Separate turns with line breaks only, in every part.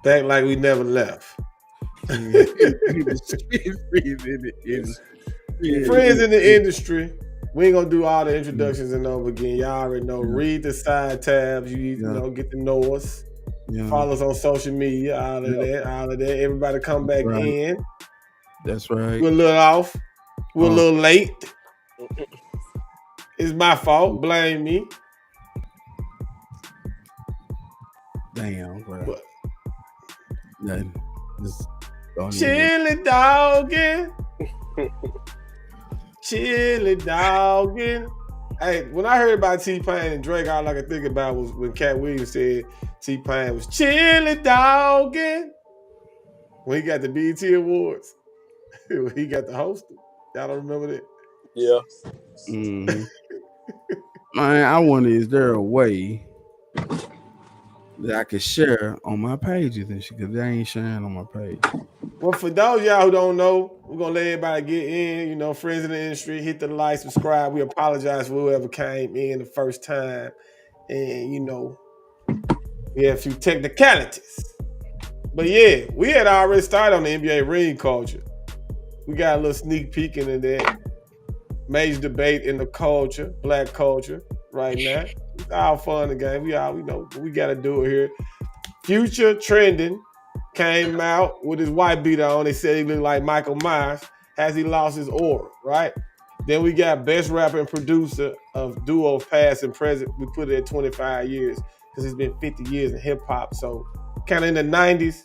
Back like we never left.
Friends
in the industry. We ain't gonna do all the introductions and over again. Y'all already know. Read the side tabs. You know, get to know us. Follow us on social media. All of that. Everybody come back in.
That's right.
We're a little off. We're a little late. It's my fault. Blame me.
Damn, bro.
But,
nothing.
Chili dogging. Chili dogging. Hey, when I heard about T-Pain and Drake, all I could think about was when Cat Williams said T-Pain was chili dogging. When he got the BET Awards. He got the host. Y'all don't remember that?
Yeah.
Mm-hmm. Man, I wonder, is there a way that I could share on my pages and shit? Because they ain't sharing on my page.
Well, for those of y'all who don't know, we're going to let everybody get in. You know, friends in the industry, hit the like, subscribe. We apologize for whoever came in the first time. And, you know, we had a few technicalities. But, yeah, we had already started on the NBA ring culture. We got a little sneak peek into that. Major debate in the culture, black culture, right now. It's all fun again. We know we got to do it here. Future trending came out with his white beater on. They said he looked like Michael Myers. Has he lost his aura, right? Then we got best rapper and producer of duos past and present. We put it at 25 years because it's been 50 years in hip hop. So kind of in the 90s,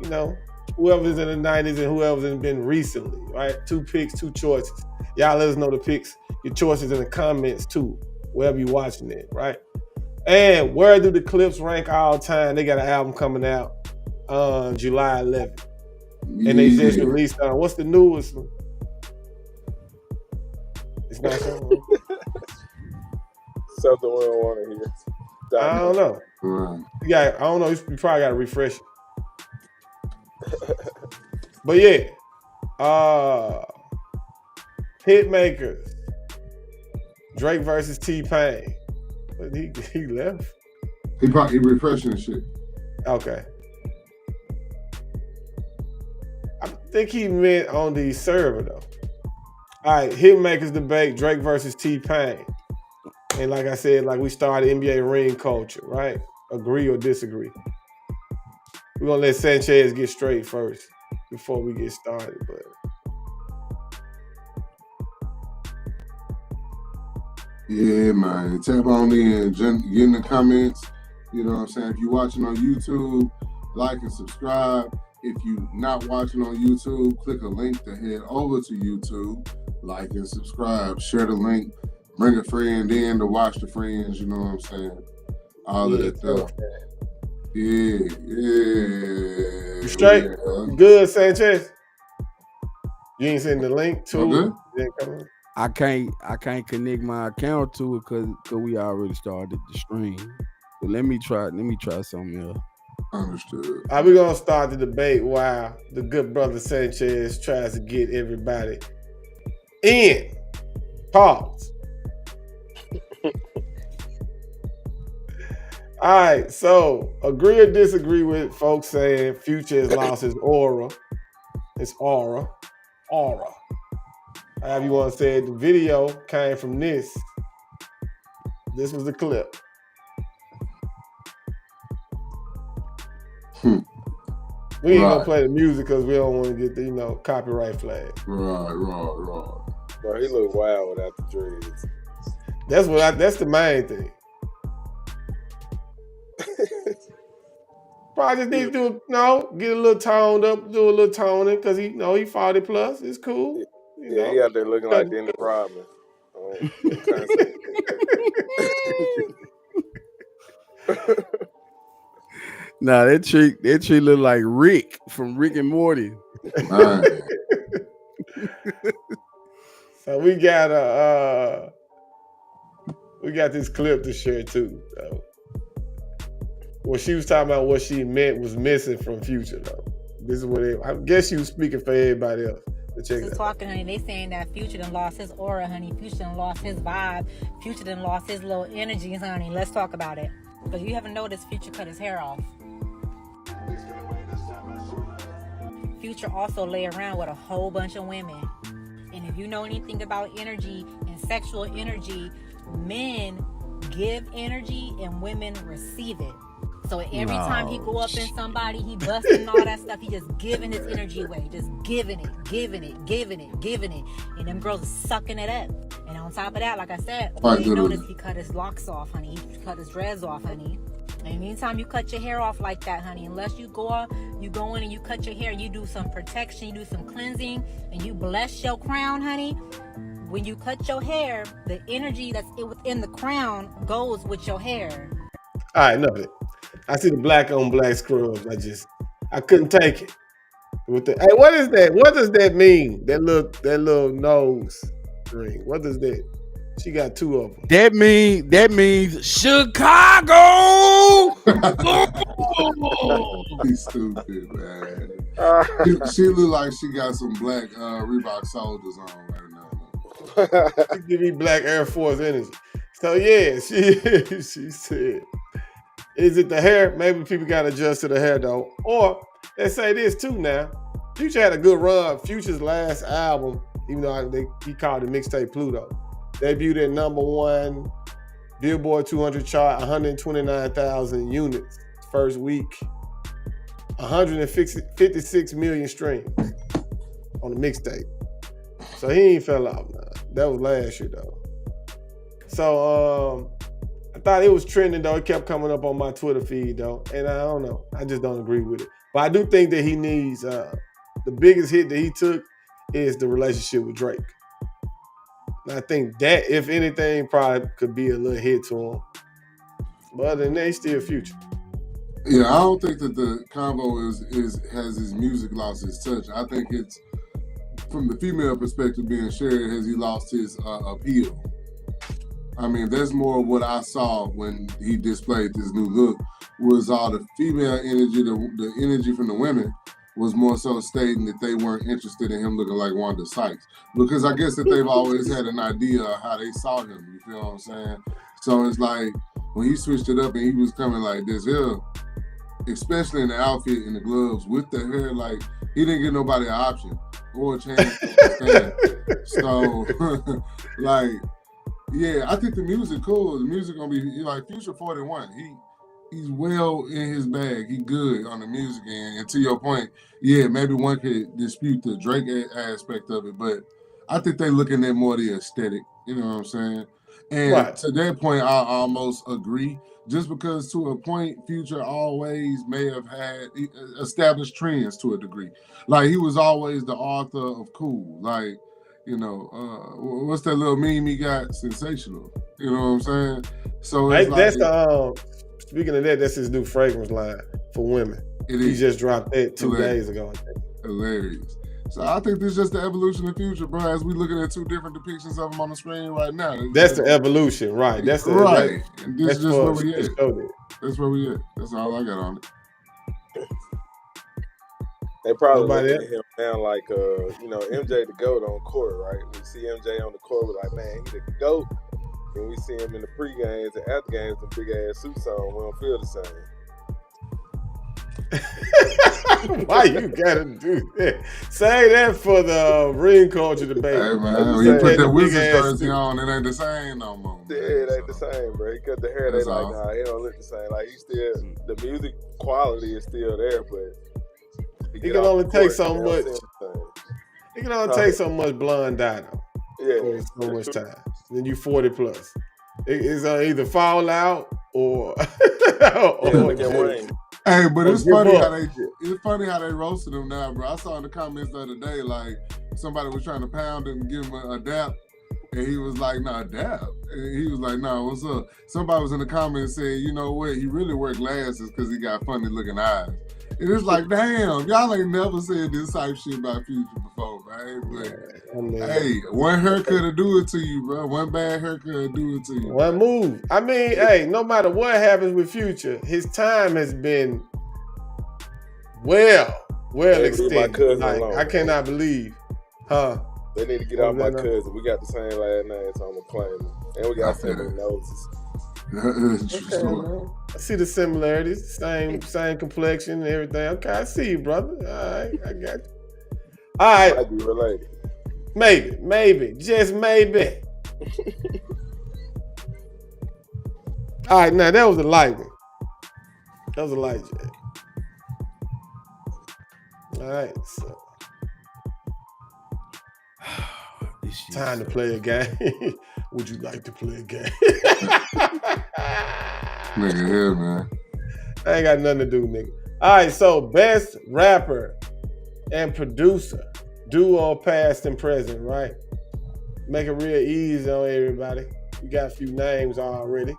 you know, whoever's in the 90s and whoever's been recently, right? 2 picks, 2 choices. Y'all let us know the picks, your choices in the comments too, wherever you're watching it, right? And where do the Clipse rank all time? They got an album coming out on July 11th. And they just released what's the newest one? It's not something.
Something we don't want to hear.
I don't know. I don't know. You probably got to refresh it. But yeah. Hitmakers. Drake versus T-Pain. But he left.
He probably refreshing shit.
Okay. I think he meant on the server though. All right, Hitmakers debate, Drake versus T-Pain. And like I said, like we started NBA ring culture, right? Agree or disagree. We're gonna let Sanchez get straight first before we get started, but
yeah, man. Tap on in, get in the comments. You know what I'm saying? If you're watching on YouTube, like and subscribe. If you're not watching on YouTube, click a link to head over to YouTube. Like and subscribe. Share the link. Bring a friend in to watch the friends. You know what I'm saying? All of that stuff. Yeah.
You straight? Yeah. Good, Sanchez? You ain't sending the link to it?
I can't connect my account to it because we already started the stream. But let me try something else.
Understood.
All right, we're gonna start the debate while the good brother Sanchez tries to get everybody in. Pause. All right, so agree or disagree with folks saying Future has lost his aura. His aura. However you want to say it, the video came from this. This was the clip. We ain't gonna play the music because we don't want to get the copyright flag.
Right.
Bro, he look wild without the dreads.
That's the main thing. Probably just need to get a little toned up, do a little toning because he 40 plus. It's cool.
Yeah, he out there looking like Dennis Rodman.
Nah, that tree look like Rick from Rick and Morty.
So we got this clip to share too. So. What she was talking about, what she meant was missing from Future though. This is what I guess she was speaking for everybody else.
Just talking, honey. They saying that Future done lost his aura, honey. Future done lost his vibe. Future done lost his little energies, honey. Let's talk about it. Because you haven't noticed Future cut his hair off. Future also lay around with a whole bunch of women. And if you know anything about energy and sexual energy, men give energy and women receive it. So every time he go up in somebody, he busting all that stuff, he just giving his energy away. Just giving it. And them girls are sucking it up. And on top of that, like I said, you notice he cut his locks off, honey. He cut his dreads off, honey. And anytime you cut your hair off like that, honey, unless you go in and you cut your hair, you do some protection, you do some cleansing, and you bless your crown, honey. When you cut your hair, the energy that's within the crown goes with your hair.
All right, enough of it. I see the black on black scrubs. I couldn't take it. Hey, what is that? What does that mean? That little nose ring. What does that? She got two of them.
That means Chicago.
He's stupid, man. She look like she got some black Reebok soldiers on right now.
She give me black Air Force energy. So yeah, she said, is it the hair? Maybe people got to adjust to the hair though. Or let's say this too now. Future had a good run. Future's last album, even though he called it Mixtape Pluto, debuted at #1 Billboard 200 chart, 129,000 units first week, 156 million streams on the mixtape. So he ain't fell off now. That was last year though. So I thought it was trending though. It kept coming up on my Twitter feed though, and I don't know. I just don't agree with it. But I do think that he needs the biggest hit that he took is the relationship with Drake. And I think that, if anything, probably could be a little hit to him. But other than that, he's still Future.
Yeah, I don't think that the combo has his music lost his touch. I think it's from the female perspective being shared, has he lost his appeal? I mean, that's more what I saw when he displayed this new look, was all the female energy, the energy from the women was more so stating that they weren't interested in him looking like Wanda Sykes. Because I guess that they've always had an idea of how they saw him, you feel what I'm saying? So it's like, when he switched it up and he was coming like this here, especially in the outfit and the gloves with the hair, like, he didn't give nobody an option or a chance to stand. So, like, yeah, I think the music cool. The music gonna be like Future 41. He's well in his bag. He good on the music end. And to your point, yeah, maybe one could dispute the Drake aspect of it, but I think they looking at more the aesthetic. You know what I'm saying? And right. To that point, I almost agree. Just because to a point, Future always may have had established trends to a degree. Like, he was always the author of cool. Like, you know, what's that little meme he got? Sensational. You know what I'm saying? So it's
that's speaking of that, that's his new fragrance line for women. He just dropped that 2 days ago.
Hilarious. So I think this is just the evolution of Future, bro. As we looking at two different depictions of him on the screen right now.
That's the evolution, right? That's the
right. And this is just where we at. That's where we at. That's all I got on it.
They probably look at him now like, MJ the GOAT on court, right? We see MJ on the court, we're like, man, he the GOAT. When we see him in the pre-games and after games, the big-ass suits on, we don't feel the same.
Why you gotta do that? Say that for the ring culture debate.
Hey, man, when you put that Wizards jersey on, it ain't the same no more.
Yeah, it ain't the same, bro. He cut the hair, they like, nah, it don't look the same. Like, he still, the music quality is still there, but
he can only take so much. He can only take so much blonde dye, though.
Yeah.
So much time. Then you 40 plus. It's either fall out or
Hey, but it's funny how they roasted him now, bro. I saw in the comments the other day, like, somebody was trying to pound him and give him a dap, and he was like, nah, dap. And he was like, nah, what's up? Somebody was in the comments saying, you know what, he really wear glasses because he got funny looking eyes. And it's like, damn, y'all ain't never said this type shit about Future before, right? But hey, one haircut will do it to you, bro. One bad haircut will do it to you.
One move. I mean, hey, no matter what happens with Future, his time has been well extended. Like, I cannot believe,
They need to get off my cousin. We got the same last name, so I'm gonna claim him. And we got similar noses.
Okay, man. I see the similarities. Same complexion and everything. Okay, I see you, brother. All right, I got you. All right.
Might be related.
Maybe, just maybe. All right, now that was a light one. That was a light jet. All right, so time to play a game. Would you like to play a game?
Nigga here, man.
I ain't got nothing to do, nigga. All right, so best rapper and producer, duo past and present, right? Make it real easy on everybody. We got a few names already.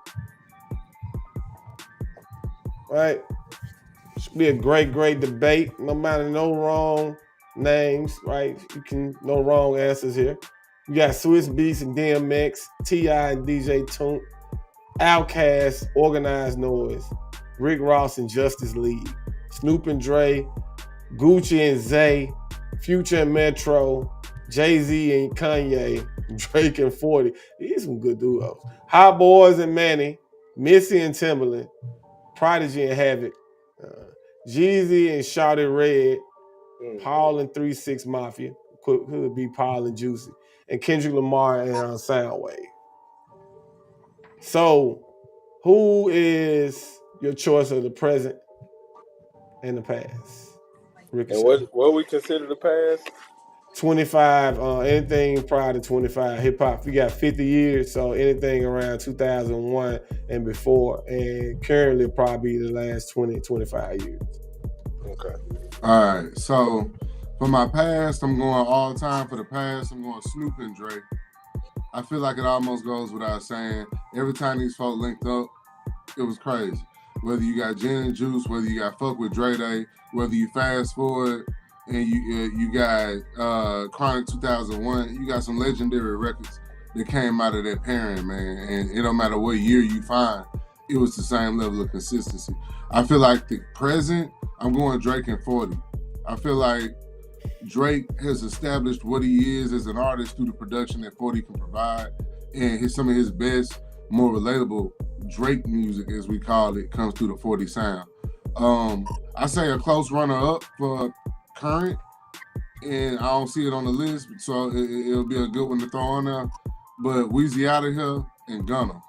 Right? Should be a great debate. No matter, no wrong names, right? You can, no wrong answers here. You got Swiss Beats and DMX, T.I. and DJ Toon, Outkast, Organized Noise, Rick Ross and Justice League, Snoop and Dre, Gucci and Zay, Future and Metro, Jay-Z and Kanye, Drake and 40. These some good duos. Hot Boys and Manny, Missy and Timbaland, Prodigy and Havoc, Jeezy and Shawty Red, Paul and 3-6 Mafia, could be Paul and Juicy, and Kendrick Lamar and Soundwave. So, who is your choice of the present and the past?
Ricochet. And what we consider the past?
25, anything prior to 25. Hip hop, we got 50 years, so anything around 2001 and before, and currently probably the last 20, 25 years.
Okay.
All right, so for my past, I'm going all time for the past. I'm going Snoop and Dre. I feel like it almost goes without saying. Every time these folks linked up, it was crazy. Whether you got Gin and Juice, whether you got Fuck with Dre Day, whether you fast forward and you got Chronic 2001, you got some legendary records that came out of that pairing, man. And it don't matter what year you find, it was the same level of consistency. I feel like the present, I'm going Drake and 40. I feel like Drake has established what he is as an artist through the production that 40 can provide, and some of his best, more relatable Drake music, as we call it, comes through the 40 sound. I say a close runner-up for current, and I don't see it on the list, so it'll be a good one to throw on there. But Weezy Out of Here and Gunna.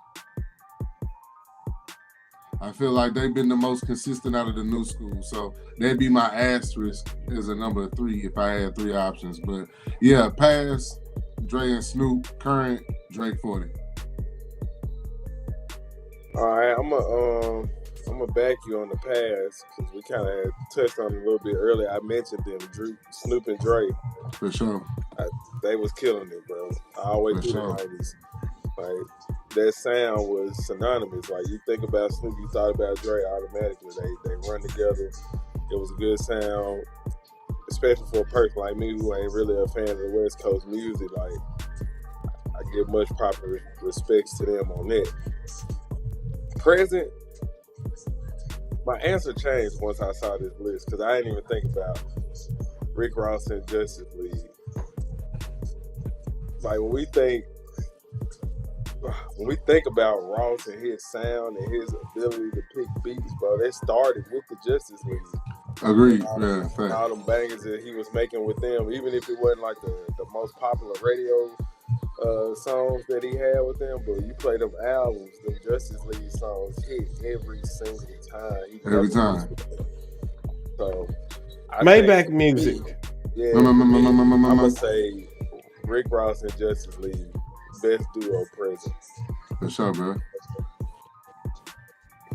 I feel like they've been the most consistent out of the new school, so that'd be my asterisk as a number 3 if I had 3 options. But yeah, past, Dre and Snoop, current, Drake 40.
All right, I'm gonna back you on the past because we kind of touched on it a little bit earlier. I mentioned them, Snoop and Dre.
For sure.
They was killing it, bro. All the way through the 90s. Like, that sound was synonymous. Like, you think about Snoop, you thought about Dre automatically. They run together. It was a good sound, especially for a person like me who ain't really a fan of the West Coast music. Like, I give much proper respects to them on that. Present, my answer changed once I saw this list because I didn't even think about Rick Ross and Justice League. Like, when we think about Ross and his sound and his ability to pick beats, bro, that started with the Justice League.
Agreed.
And all them bangers that he was making with them, even if it wasn't like the most popular radio songs that he had with them, but you play them albums, them Justice League songs hit every single time.
Every time.
So,
Maybach music.
Yeah, I'm gonna say Rick Ross and Justice League, best duo present.
For sure, bro.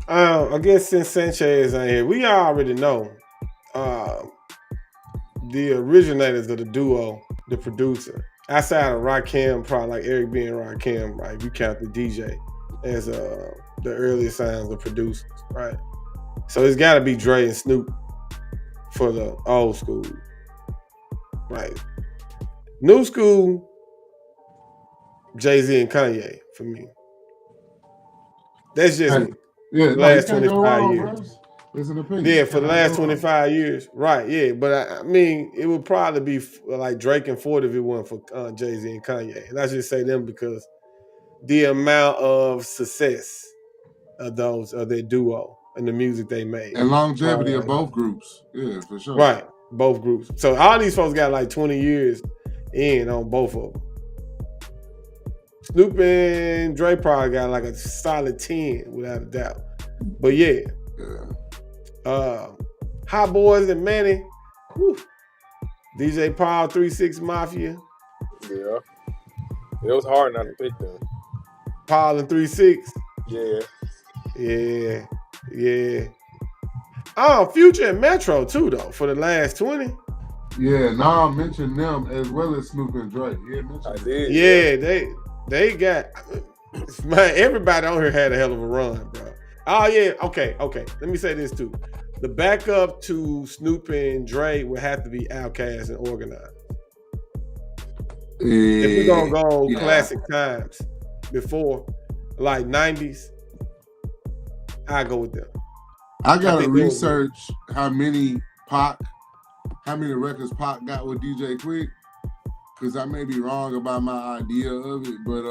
I guess since Sanchez ain't here, we already know the originators of the duo, the producer. Outside of Rakim, probably like Eric B and Rakim, right? You count the DJ as the earliest signs of producers, right? So it's got to be Dre and Snoop for the old school, right? New school, Jay-Z and Kanye for me. That's just me.
Yeah,
the last 25 years.
Bro. It's an opinion.
Yeah, for the last 25 years. Right, yeah. But I mean, it would probably be like Drake and 40 if it wasn't for Jay-Z and Kanye. And I just say them because the amount of success of their duo and the music they made.
And longevity of both groups. Yeah, for sure.
Right. Both groups. So all these folks got like 20 years in on both of them. Snoop and Dre probably got like a solid 10 without a doubt. But yeah. Hot Boys and Manny. Whew. DJ Paul, 3-6 Mafia.
Yeah. It was hard not to pick them.
Paul and 3-6.
Yeah.
Yeah. Oh, Future and Metro too, though, for the last 20.
Yeah, now I mentioned them as well as Snoop and Dre.
I did.
Yeah, they got, man, everybody on here had a hell of a run, bro. Oh, yeah, okay. Let me say this, too. The backup to Snoop and Dre would have to be Outkast and Organized. If we're going to go classic times before, like 90s, I go with them.
I gotta research how many records Pac got with DJ Quick, because I may be wrong about my idea of it, but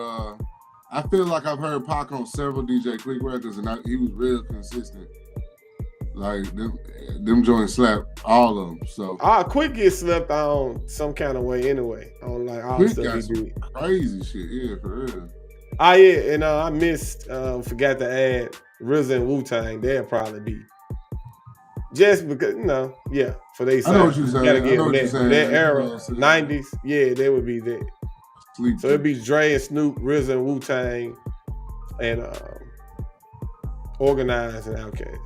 I feel like I've heard Pac on several DJ Quick records, and he was real consistent. Like them joints slapped all of them. So
Quick gets slept on some kind of way anyway. On like all the stuff he did.
Crazy shit, yeah, for real.
Oh yeah, and I missed, forgot to add RZA and Wu-Tang. They'll probably be just because for they.
I know what you're saying.
Gotta give them that era, 90s. Yeah, they would be there. So it'd be Dre and Snoop, RZA and Wu-Tang, and Organized and Outkast.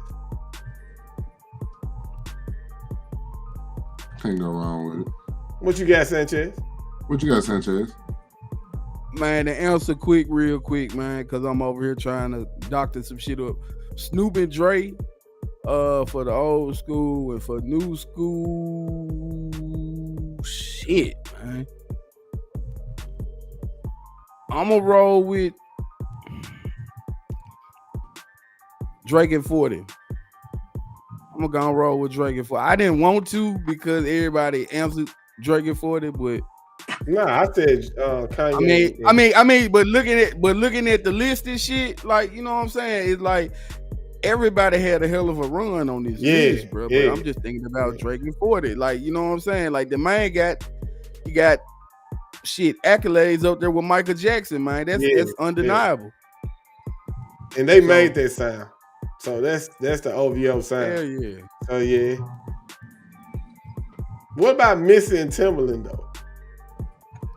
Can't go wrong with it.
What you got, Sanchez?
Man, to answer real quick, man, because I'm over here trying to doctor some shit up. Snoop and Dre, for the old school and for new school shit, man. I'm gonna roll with Drake and 40. I'm gonna roll with Drake and 40. I didn't want to because everybody answered Drake and 40, but
I said Kanye.
I mean, but looking at the list and shit, like, you know what I'm saying? It's like everybody had a hell of a run on this list, bro. But I'm just thinking about Drake and 40. Like, you know what I'm saying? Like the man got shit accolades up there with Michael Jackson, man. That's undeniable.
And they made that sound. So that's the OVO sound.
Hell yeah.
So yeah. What about Missy and Timbaland though?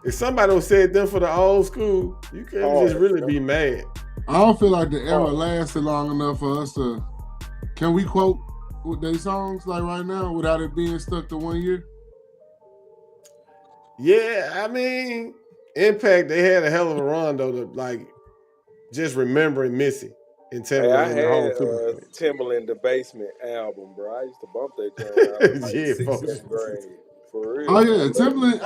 If somebody said them for the old school, you can't just really be mad.
I don't feel like the era lasted long enough for us to. Can we quote with their songs like right now without it being stuck to 1 year?
Yeah, I mean, Impact, they had a hell of a run though. To like just remembering Missy and Timbaland.
Hey, I had Timbaland The Basement album, bro. I used to bump that joint out like 6th, 7th grade. For real.
Oh yeah, Timbaland.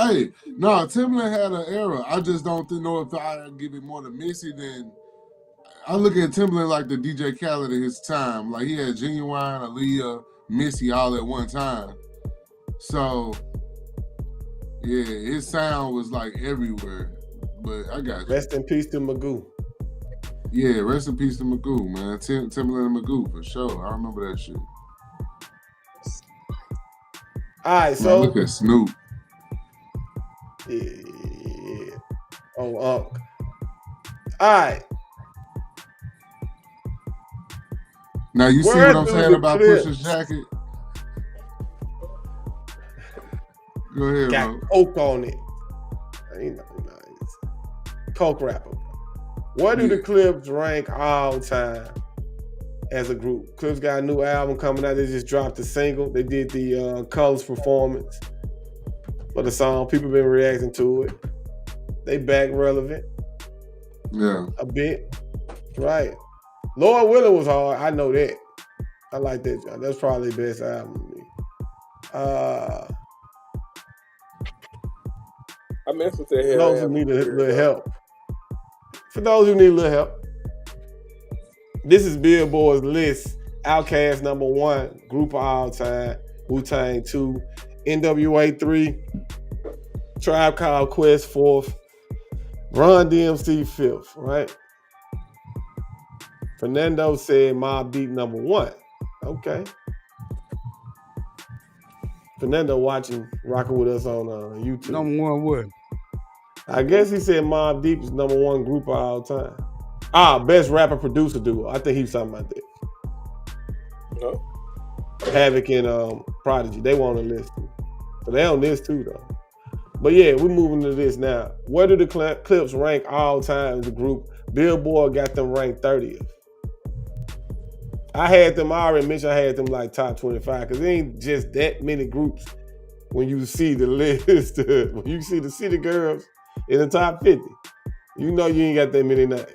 Timbaland had an era. I just don't know if I give it more to Missy than. I look at Timbaland like the DJ Khaled of his time. Like he had Genuine, Aaliyah, Missy all at one time. So yeah, his sound was like everywhere. But I got you.
Rest in peace to Magoo.
Yeah, rest in peace to Magoo, man. Timbaland and Magoo for sure. I remember that shit.
All right, so
look at Snoop.
Yeah. Oh, all right.
Now you see what I'm saying about Pusha's jacket? Go ahead,
got
bro.
coke on it. Coke rapper. Where do the Clipse rank all time as a group? Clipse got a new album coming out. They just dropped a single. They did the Colors performance for the song. People been reacting to it. They back relevant.
Yeah.
A bit. Right. Lord Willing was hard. I know that. I like that. That's probably the best album to me.
I mess with that.
For those who need a little help. This is Billboard's list. Outkast number 1, group of all time. Wu-Tang 2, NWA 3, Tribe Called Quest 4th, Run DMC 5th, right? Fernando said Mobb Deep number 1. Okay. Fernando rocking with us on YouTube.
Number 1 what?
I guess he said Mobb Deep is number 1 group of all time. Best rapper producer duo. I think he was talking about that.
No.
Havoc and Prodigy. They were on the list too. So they on this too though. But yeah, we're moving to this now. Where do the Clipse rank all time as a group? Billboard got them ranked 30th. I already mentioned I had them like top 25 because there ain't just that many groups when you see the list. When you see the City Girls in the top 50, you know you ain't got that many names.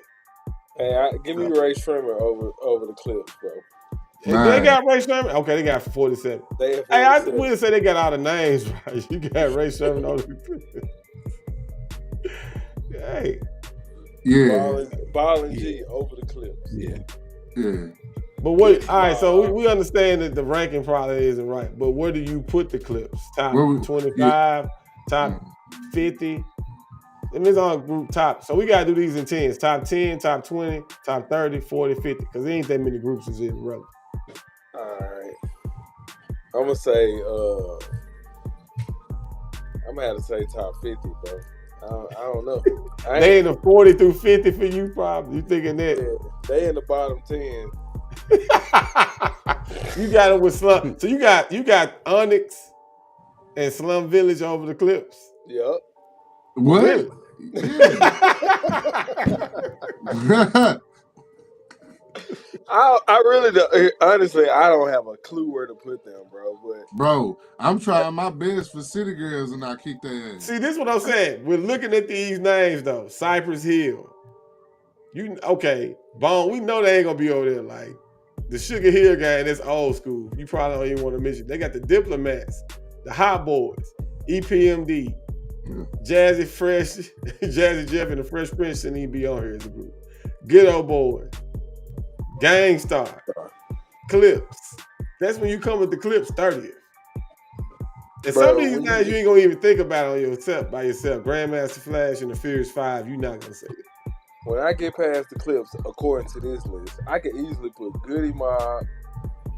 Hey, give me Ray Shrimmer over the Clipse, bro.
They got Ray Sherman. Okay, they got 47. Hey, I wouldn't say they got all the names right. You got Ray Sherman on the Hey.
Yeah.
Ball and G over the Clipse.
Yeah.
But what? All right, so we understand that the ranking probably isn't right. But where do you put the Clipse? Top 25, top 50. And it's on group top. So we got to do these in 10s. Top 10, top 20, top 30, 40, 50. Because there ain't that many groups is relevant.
All right. I'm going to say, I'm going to have to say top 50, bro. I don't know.
They in the 40 through 50 for you, probably. You thinking that?
Yeah, they in the bottom 10.
You got it with Slum. So you got Onyx and Slum Village over the Clipse.
Yep.
What?
Really?
Yeah.
I really don't. Honestly, I don't have a clue where to put them, bro. But
bro, I'm trying my best for City Girls and I kick their ass.
See, this is what I'm saying. We're looking at these names though. Cypress Hill. Bone. We know they ain't gonna be over there. Like the Sugar Hill gang, that's old school. You probably don't even want to mention. They got the Diplomats, the Hot Boys, EPMD, Jazzy Jeff, and the Fresh Prince shouldn't even be on here as a group. Good Old Boy. Gangstar, Clipse. That's when you come with the Clipse 30th. And some of these names you ain't gonna even think about on yourself by yourself. Grandmaster Flash and the Furious 5, you're not gonna say it.
When I get past the Clipse, according to this list, I can easily put Goody Mob,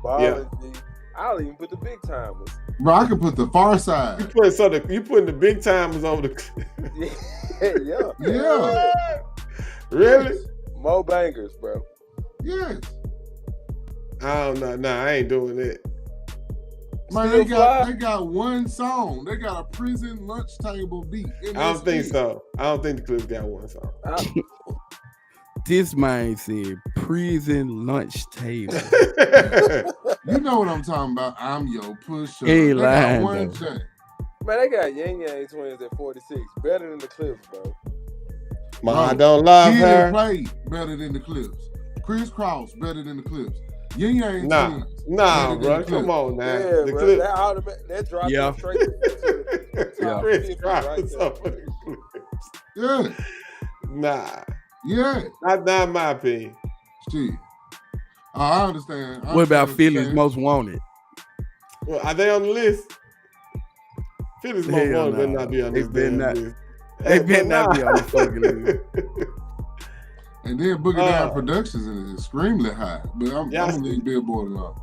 Ball and G. I'll even put the Big Timers.
Bro, I can put the Far Side.
You putting the Big Timers over the Clipse.
Yeah.
Really?
Mo bangers, bro.
Yes.
I don't know. Nah, I ain't doing that.
Man, they got one song. They got a prison lunch table beat.
I don't think so. I don't think the Clipse got one song.
This man said prison lunch table.
You know what I'm talking about. I'm your pusher.
Ain't
they
lying,
got one check.
Man, they got Yang Yang Twins at 46. Better than the Clipse, bro.
I don't love
Kid
her.
and Play better than the Clipse. Chris Cross better than the Clipse. Yang Yang Twins.
Nah, bro. Come on now.
Yeah,
the
bro.
Clipse.
That dropped them straight to
Chris Cross
right
over the Clipse.
Yeah.
Nah.
Yeah.
Not my opinion.
Shit. I understand.
What about Philly's Most Wanted?
Well, are they on the list? Philly's Most Wanted better not be on this damn list.
They better not be on the fucking list.
And then Boogie Down Productions is extremely high. But I'm going to leave Billboard alone.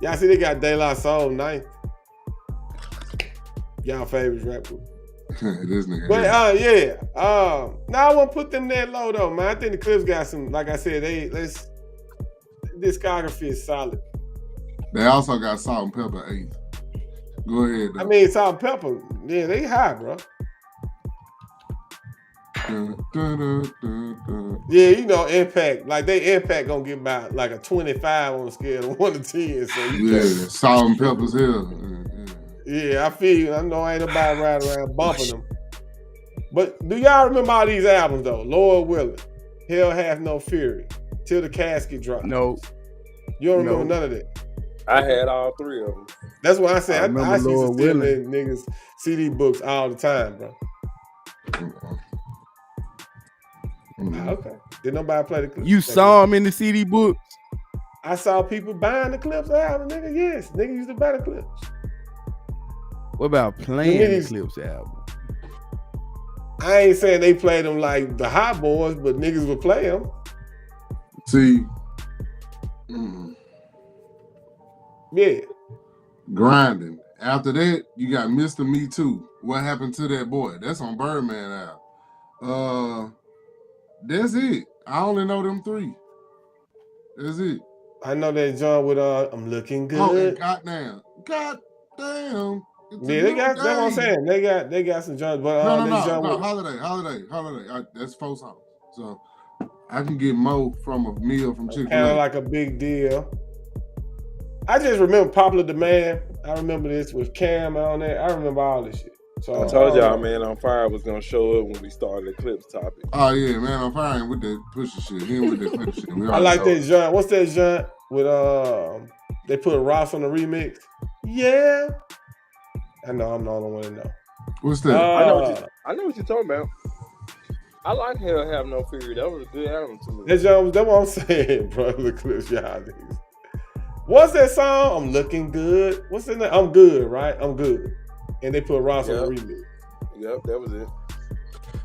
Y'all see they got De La Soul 9th. Y'all favorite rap group.
This nigga.
But now I won't put them that low though, man. I think the Clipse got some, like I said, discography is solid.
They also got Salt and Pepper 8th. Go ahead though.
I mean, Salt and Pepper, yeah, they high, bro. Yeah, you know, Impact. Like they Impact gonna get about like a 25 on a scale of 1 to 10. So
Salt and Pepper's here.
Yeah, I feel you. I know I ain't nobody riding around bumping them. But do y'all remember all these albums though? Lord Willing, Hell Hath No Fury, Till the Casket Drops.
No.
You don't remember none of that?
I had all 3 of them.
That's what I said. I used to steal
Willing.
niggas CD books all the time, bro. Okay. Did nobody play the Clipse?
You saw them in the CD books?
I saw people buying the Clipse album, nigga. Yes, nigga used to buy the Clipse.
What about playing the Clipse album?
I ain't saying they played them like the Hot Boys, but niggas would play them.
See,
Yeah.
Grinding. After that, you got Mr. Me Too. What happened to that boy? That's on Birdman out. That's it. I only know them 3. That's it.
I know that John with I'm looking good.
Oh, and goddamn.
Yeah, they got. That's what I'm saying. They got some Johns, but
no. Holiday. That's 4 songs. So I can get more from a meal from Chick-fil-A.
Kind of like a big deal. I just remember Popular Demand. I remember this with Cam on there. I remember all this shit. So
I told y'all, Man on Fire was gonna show up when we started the Clipse topic.
Oh yeah, Man on Fire ain't with that Pusha shit. He ain't with that Clipse shit.
I like that John. What's that John with they put Ross on the remix? Yeah. I know I'm the only one to know.
What's that?
I know what you're talking about. I like Hell Have No Fear. That was a good album to me.
That's what I'm saying, bro. The Clipse, y'all niggas. What's that song? I'm looking good. What's the name? I'm good, right? I'm good. And they put Ross on the remix.
Yep, that was it.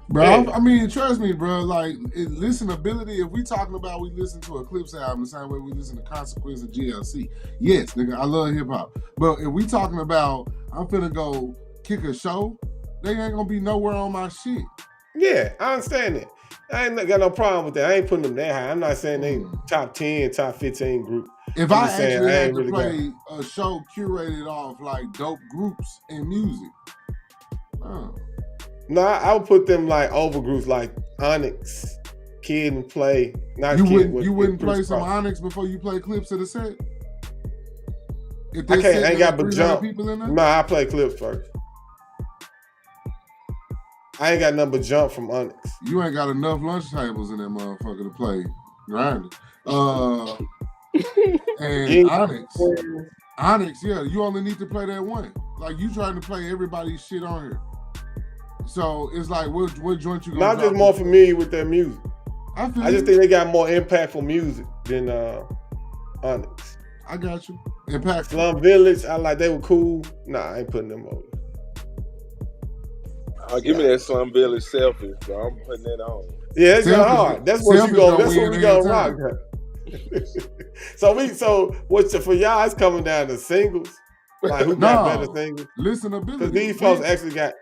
Bro, I mean, trust me, bro. Like, listenability, if we talking about we listen to a Clipse album the same way we listen to Consequence and GLC. Yes, nigga, I love hip-hop. But if we talking about I'm finna go kick a show, they ain't gonna be nowhere on my shit.
Yeah, I understand that. I ain't got no problem with that. I ain't putting them that high. I'm not saying they top 10, top 15 group.
If I actually had to play a show curated off like dope groups and music,
no, I would put them like over groups like Onyx, Kid and Play.
You wouldn't play some Onyx before you play Clipse of the set?
I ain't got but jump. Nah, I play Clipse first. I ain't got nothing but jump from Onyx.
You ain't got enough lunch tables in that motherfucker to play grinding. And Onyx, yeah, you only need to play that one. Like you trying to play everybody's shit on here. So it's like, what joint you gonna
I'm just more familiar with their music. I just think they got more impactful music than Onyx.
I got you. Impactful.
Slum Village, they were cool. Nah, I ain't putting them over.
Give me that Slum Village selfie, bro. I'm putting that on.
Yeah, it's hard. That's what you go. That's what we gonna rock. So what's for y'all? It's coming down to singles. Like who got better singles?
Listenability.
Because these folks actually got.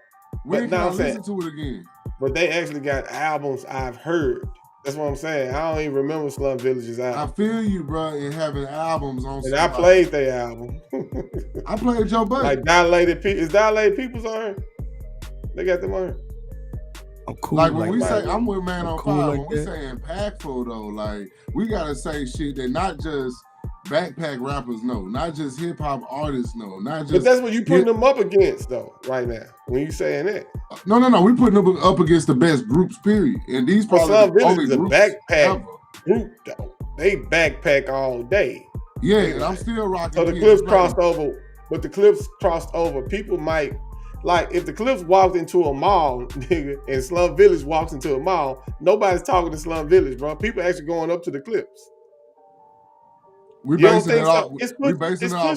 We can't listen to it again.
But they actually got albums I've heard. That's what I'm saying. I don't even remember Slum Village's album.
I feel you, bro, in having albums on.
And I played their album.
I played Joe Budden.
Like Dilated People. Is Dilated People's on here? They got them on here.
I'm cool.
Like when we say I'm with Man on Fire, when we say impactful though, like we gotta say shit that not just backpack rappers know, not just hip hop artists know, not just.
But that's what you putting them up against though, right now. When you saying that.
No. We putting them up against the best groups, period. And these probably the only
is a backpack group though. They backpack all day.
Yeah, and I'm still rocking.
So the Clipse crossed over, but the Clipse crossed over. People might. Like, if the Clipse walked into a mall, nigga, and Slum Village walks into a mall, nobody's talking to Slum Village, bro. People actually going up to the Clipse.
We basing it off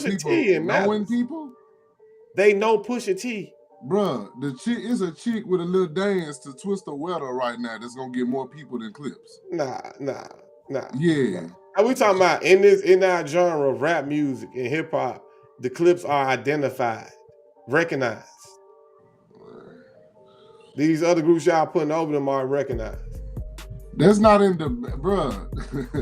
people knowing people?
They know Pusha T.
Bruh, the chick is a chick with a little dance to Twist the Weather right now that's gonna get more people than Clipse.
Nah.
Yeah.
Are we talking about in our genre of rap music and hip hop, the Clipse are identified, recognized. These other groups y'all putting over them are recognized.
That's not in the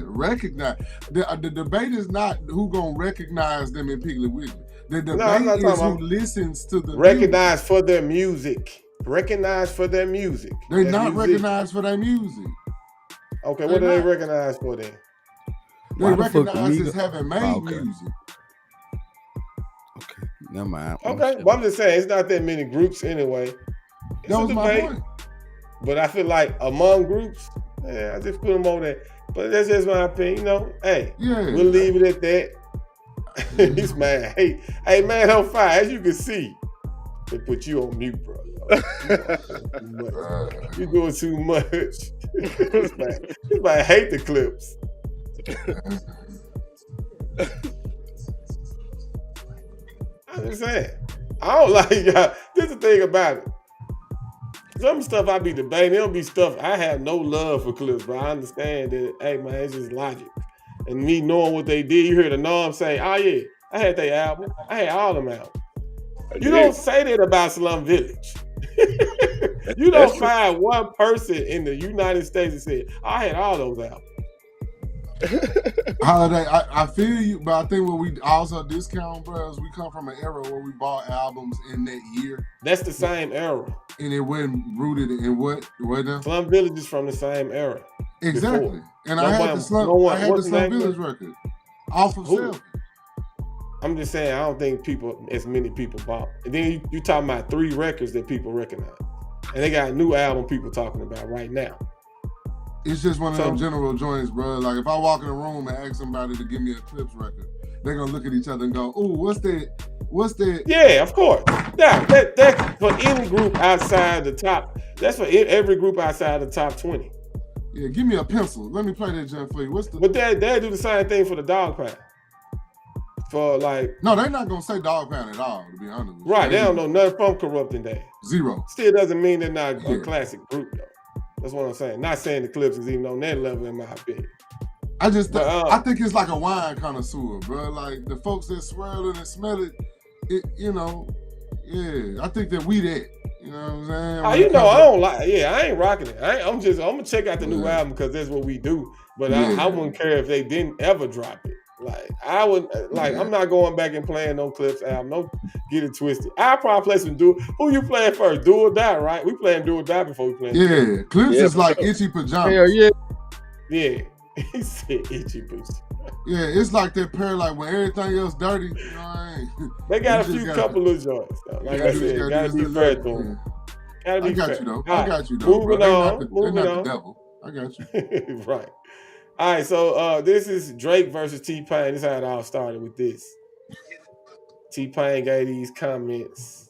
recognize. The debate is not who gonna recognize them in Piggly Wiggly. The debate is who listens to the
recognized for their music. Recognized for their music.
They're not recognized for their music.
Okay, what do they recognize for then?
They recognize as having made music.
Okay, never mind.
Okay, well, I'm just saying it's not that many groups anyway.
That was my point.
But I feel like among groups, I just put them over there. But that's just my opinion, you know. Hey, we'll leave it at that. He's mad. Hey, Man on Fire, as you can see, they put you on mute, bro. You're doing too much. He's like, hate the Clipse. I'm just saying. I don't like y'all. This is the thing about it. Some stuff I be debating, it'll be stuff I have no love for Clipse, bro. I understand that, hey man, it's just logic. and me knowing what they did, you hear the Norm say, "Oh yeah, I had their album. I had all them albums." You don't say that about Slum Village. You don't find one person in the United States that said, "I had all those albums."
Holiday, I feel you, but I think what we also discount, bro, is we come from an era where we bought albums in that year.
That's the same era.
And it wasn't rooted in what now?
Slum Village is from the same era.
Exactly.
Before.
And I had the Slum Village record off of Selfie.
I'm just saying, I don't think as many people bought. And then you talking about 3 records that people recognize. And they got a new album people talking about right now.
It's just one of them general joints, bro. Like if I walk in a room and ask somebody to give me a Clipse record, they're gonna look at each other and go, "Ooh, what's that?"
Yeah, of course. Yeah, that's for any group outside the top. That's for every group outside the top 20.
Yeah, give me a pencil. Let me play that jump for you.
But they do the same thing for the Dog Pound. For like,
no, they're not gonna say Dog Pound at all, to be honest with you.
Right, they don't know nothing from Corrupting Days.
Zero.
Still doesn't mean they're not a classic group though. That's what I'm saying. Not saying the Clipse is even on that level in my opinion.
I think it's like a wine connoisseur, bro. Like the folks that swirl it and smell it, I think that we that. You know what I'm saying?
I don't like. Yeah, I ain't rocking it. I'm gonna check out the new album because that's what we do. But I wouldn't care if they didn't ever drop it. Like I would, I'm not going back and playing no Clipse album. Don't get it twisted. I'll probably play some Who you playing first? Do or Die, right? We playing Do or Die before we play.
Yeah, Clipse is like Itchy Pajamas.
Hell yeah.
Yeah, he said Itchy Pajamas.
Yeah, it's like that pair. Like when everything else dirty,
they got a couple of joints. Though. Like I said, gotta be fair to them.
I got you though.
Moving on.
The devil. I got you.
Right. All right, so this is Drake versus T-Pain. This is how it all started with this. T-Pain gave these comments.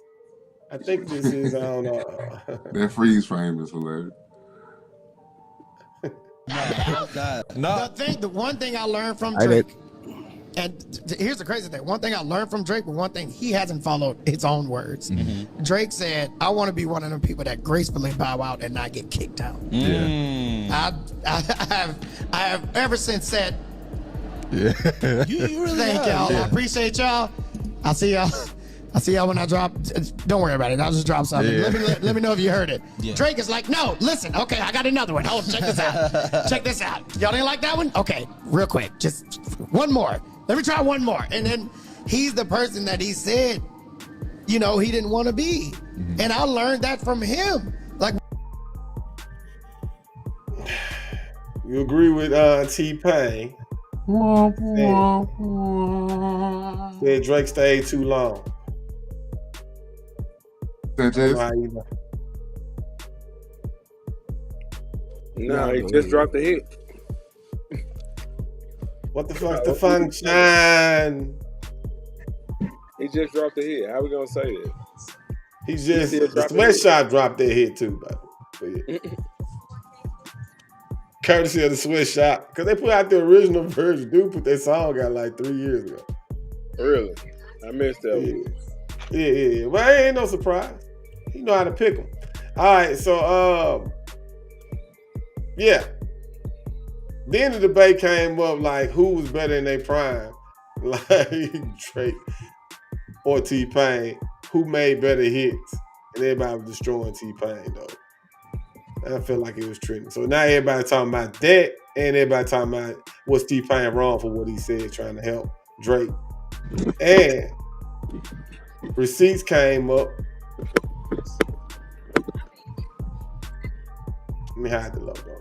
I think this is on...
that freeze frame is hilarious.
The one thing I learned from Drake, and here's the crazy thing. One thing I learned from Drake, but one thing he hasn't followed his own words. Mm-hmm. Drake said, "I want to be one of them people that gracefully bow out and not get kicked out." Yeah. I have ever since said,
you really
thank y'all. I appreciate y'all. I'll see y'all when I drop. Don't worry about it. I'll just drop something. Yeah. Let me know if you heard it. Yeah. Drake is like, no, listen. Okay, I got another one. Hold, check this out. Check this out. Y'all didn't like that one? Okay, real quick. Just one more. Let me try one more. And then he's the person that he said, he didn't want to be. Mm-hmm. And I learned that from him. Like,
you agree with T-Pain? Said Drake stayed too long.
No, he just dropped a hit.
What the fuck's the function?
He just dropped a hit. How we gonna say that?
The Sweatshop dropped that hit too, but courtesy of the Sweatshop, because they put out the original version. Dude put that song out like 3 years ago.
Really? I missed that one.
Yeah. Well, it ain't no surprise. You know how to pick them. All right, so Then the debate came up like who was better in their prime, like Drake or T-Pain. Who made better hits? And everybody was destroying T-Pain though. I felt like it was trending. So now everybody talking about that, and everybody talking about was T-Pain wrong for what he said, trying to help Drake. And receipts came up. Let me hide the logo.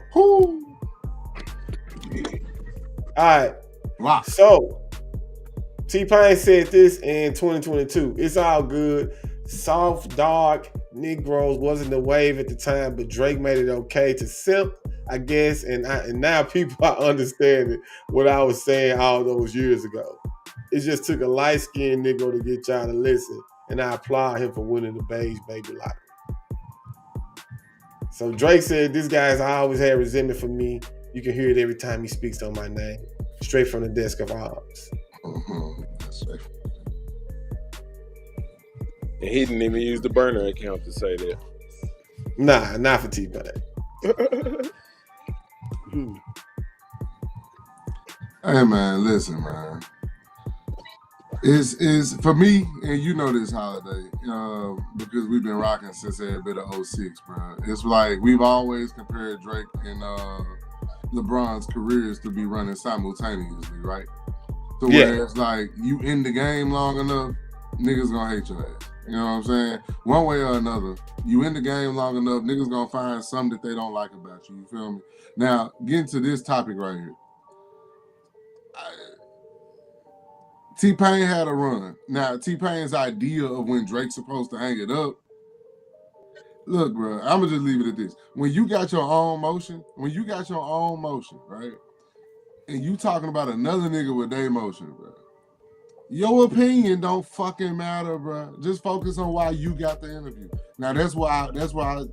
All right.
Wow.
So T-Pain said this in 2022. It's all good. Soft, dark Negroes wasn't the wave at the time, but Drake made it okay to simp, I guess. And now people are understanding what I was saying all those years ago. It just took a light-skinned Negro to get y'all to listen, and I applaud him for winning the beige baby lottery. So Drake said, this guy's always had resentment for me. You can hear it every time he speaks on my name. Straight from the desk of arms.
That's right.
And he didn't even use the burner account to say that.
Nah, not for T-Pain.
Hey man, listen, man. Is for me, and you know this holiday, because we've been rocking since every bit of 06, bro. It's like we've always compared Drake and LeBron's careers to be running simultaneously, right? So where it's like you in the game long enough, niggas gonna hate your ass. You know what I'm saying? One way or another, you in the game long enough, niggas gonna find something that they don't like about you. You feel me? Now, getting to this topic right here. T-Pain had a run. Now, T-Pain's idea of when Drake's supposed to hang it up. Look, bro, I'm gonna just leave it at this. When you got your own motion, right? And you talking about another nigga with their motion, bro. Your opinion don't fucking matter, bro. Just focus on why you got the interview. Now, that's why I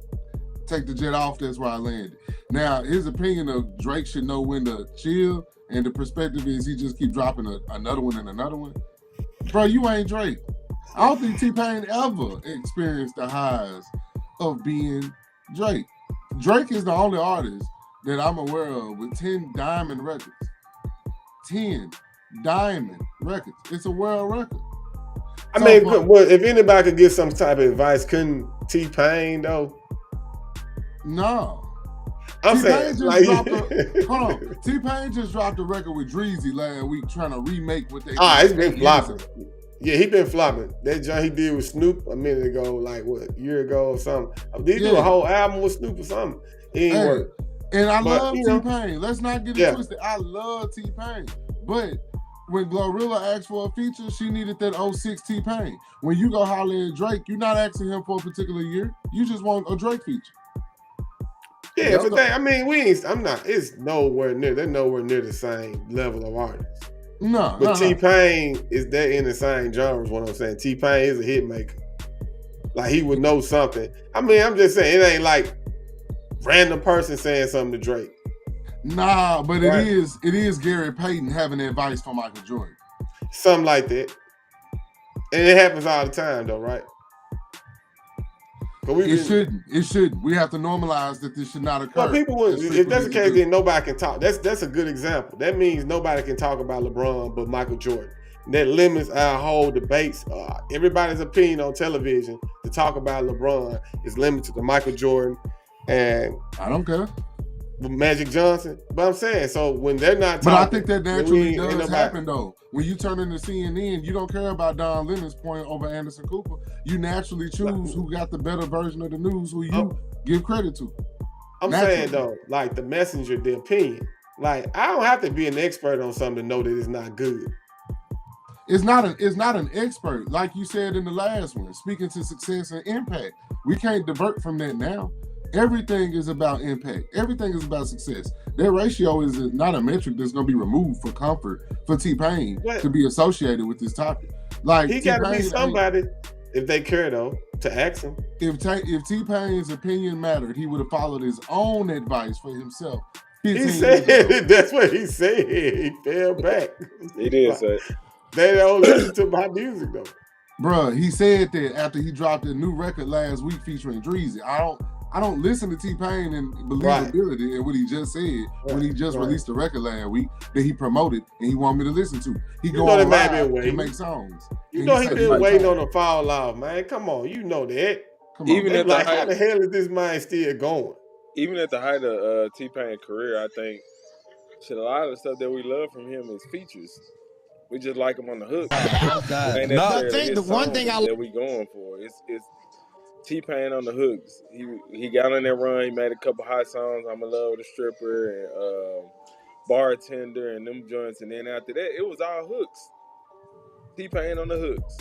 take the jet off. That's where I landed. Now, his opinion of Drake should know when to chill, and the perspective is he just keep dropping another one and another one. Bro, you ain't Drake. I don't think T-Pain ever experienced the highs of being Drake. Drake is the only artist that I'm aware of with 10 diamond records. 10 diamond records. It's a world record.
I mean, if anybody could give some type of advice, couldn't T-Pain though?
No.
T-Pain
just dropped a record with Dreezy last week trying to remake what they did.
It's been flopping. Yeah, he been flopping. That joint he did with Snoop a minute ago, like what, a year ago or something. Did he do a whole album with Snoop or something? It ain't work.
And I love T-Pain. Let's not get it twisted. I love T-Pain. But when Glorilla asked for a feature, she needed that 06 T-Pain. When you go holler at Drake, you're not asking him for a particular year. You just want a Drake feature.
Yeah, but it's nowhere near, they're nowhere near the same level of artists. But T-Pain is that in the same genre is what I'm saying. T-Pain is a hit maker. Like he would know something. I mean, I'm just saying, it ain't like random person saying something to Drake.
Nah, but right. It is Gary Payton having advice for Michael Jordan.
Something like that. And it happens all the time though, right?
It shouldn't. We have to normalize that this should not occur.
Well, people would, if that's the case, then nobody can talk. That's a good example. That means nobody can talk about LeBron but Michael Jordan. That limits our whole debates. Everybody's opinion on television to talk about LeBron is limited to Michael Jordan and
I don't care.
Magic Johnson. But I'm saying, so when they're not talking,
but I think that naturally does happen though. When you turn into CNN, you don't care about Don Lemon's point over Anderson Cooper. You naturally choose who got the better version of the news, who you give credit to.
I'm saying though, like the messenger, the opinion. Like I don't have to be an expert on something to know that it's not good.
It's not an expert, like you said in the last one, speaking to success and impact. We can't divert from that now. Everything is about impact. Everything is about success. That ratio is not a metric that's going to be removed for comfort for T-Pain to be associated with this topic. Like
he got to be somebody, if they care though, to ask him.
If T-Pain's opinion mattered, he would have followed his own advice for himself.
He said that's what he said. He fell back.
He did say.
They don't listen to my music though.
Bruh, he said that after he dropped a new record last week featuring Dreezy. I don't listen to T-Pain and believability and what he just said when he just released a record last week that he promoted and he wanted me to listen to. He go on live and make songs.
You know he been waiting on the fall off, man. Come on, you know that.
Come on. Even at
like, how the hell is this man still going?
Even at the height of T-Pain's career, I think a lot of the stuff that we love from him is features. We just like him on the hook. The one thing that we going for is T-Pain on the hooks. He got on that run. He made a couple hot songs. I'm in love with a stripper and bartender and them joints. And then after that, it was all hooks. T-Pain on the hooks.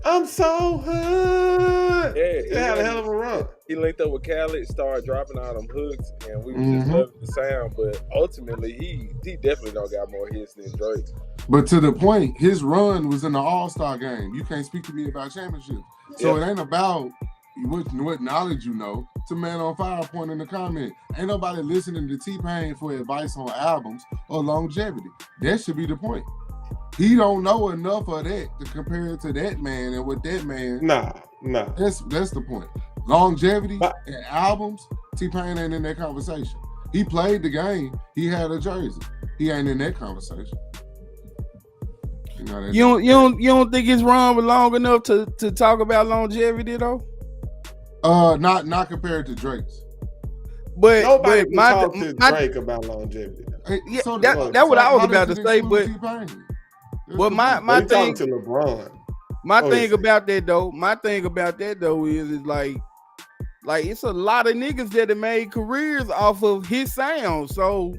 I'm so hood.
Yeah,
he had a hell of a run.
He linked up with Khaled, started dropping all them hooks, and we just loved the sound. But ultimately, he definitely don't got more hits than Drake.
But to the point, his run was in the All-Star game. You can't speak to me about championship. So it ain't about what knowledge you know. It's a man on fire point in the comment. Ain't nobody listening to T-Pain for advice on albums or longevity. That should be the point. He don't know enough of that to compare it to that man and what that man.
Nah.
That's the point. Longevity and albums, T-Pain ain't in that conversation. He played the game. He had a jersey. he ain't in that conversation.
You don't think it's wrong but long enough to talk about longevity though?
Not compared to Drake's.
But nobody can talk to Drake about longevity.
Yeah, so that's what I was about to say. But my thing
to LeBron.
My thing about that though is like it's a lot of niggas that have made careers off of his sound. So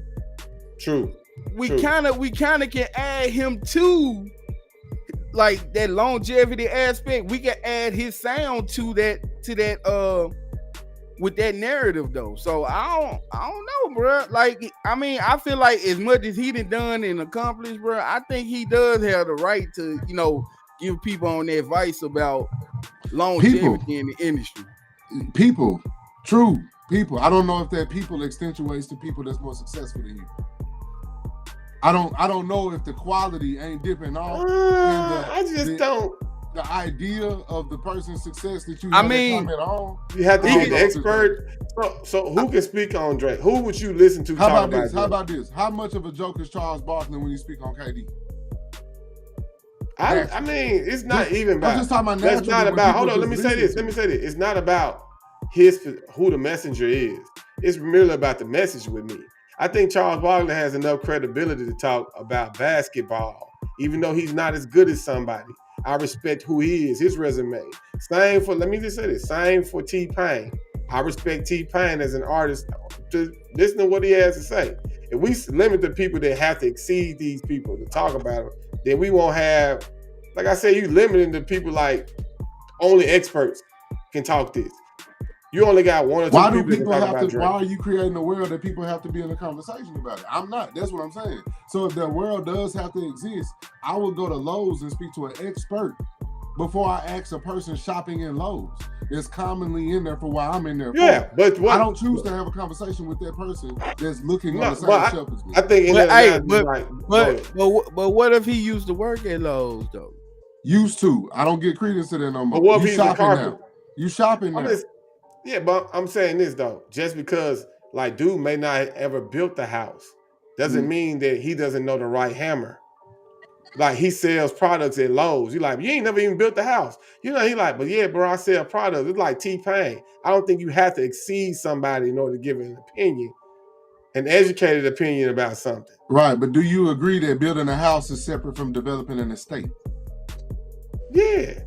true.
We kind of can add him to like that longevity aspect. We can add his sound to that with that narrative though. So I don't know, bro. Like I mean, I feel like as much as he done and accomplished, bro, I think he does have the right to, you know, give people on their advice about longevity in the industry.
True people. I don't know if that people accentuates to people that's more successful than you. I don't know if the quality ain't dipping off. The idea of the person's success that you comment on.
You have to be an expert. So who can speak on Drake? Who would you listen to?
How about this? How much of a joke is Charles Barkley when you speak on KD?
I mean, it's not even about.
I'm just talking about.
That's not about. Hold on. Let me say this. It's not about who the messenger is. It's merely about the message with me. I think Charles Barkley has enough credibility to talk about basketball, even though he's not as good as somebody. I respect who he is, his resume. Same for T-Pain. I respect T-Pain as an artist. To listen to what he has to say. If we limit the people that have to exceed these people to talk about them, then we won't have, like I said, you limiting the people like only experts can talk this. You only got one or two people that can talk about Drake.
Why are you creating a world that people have to be in a conversation about it? I'm not. That's what I'm saying. So if that world does have to exist, I will go to Lowe's and speak to an expert before I ask a person shopping in Lowe's. It's commonly in there for why I'm in there.
Yeah, but
I don't choose to have a conversation with that person that's looking on the same shelf as me.
I think,
but what if he used to work at Lowe's though?
Used to. I don't get credence to that no more.
But what if he's a carpenter?
You shopping now?
Yeah, but I'm saying this though, just because like dude may not have ever built the house, doesn't mean that he doesn't know the right hammer. Like he sells products at Lowe's. You like, you ain't never even built the house. You know, he like, but yeah, bro, I sell products. It's like T-Pain. I don't think you have to exceed somebody in order to give an opinion, an educated opinion about something.
Right, but do you agree that building a house is separate from developing an estate?
Yeah.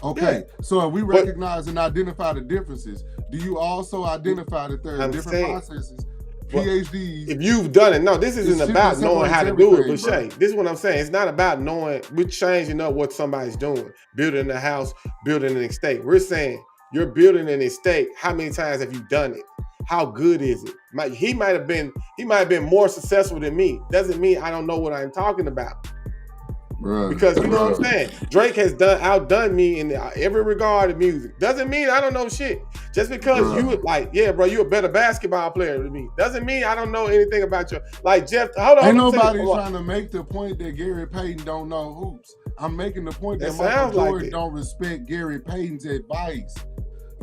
Okay, so if we recognize and identify the differences, do you also identify that there are different processes, PhDs?
If you've done it, no, this isn't about knowing how to do it, but Shay, this is what I'm saying. It's not about knowing, we're changing up what somebody's doing, building a house, building an estate. We're saying you're building an estate. How many times have you done it? How good is it? He might have been more successful than me. Doesn't mean I don't know what I'm talking about. Because you know what I'm saying? Drake has outdone me in every regard of music. Doesn't mean I don't know shit. Just because you like, yeah, bro, you're a better basketball player than me. Doesn't mean I don't know anything about you. Like Jeff, hold on.
Ain't nobody trying to make the point that Gary Payton don't know hoops. I'm making the point that Michael Jordan don't respect Gary Payton's advice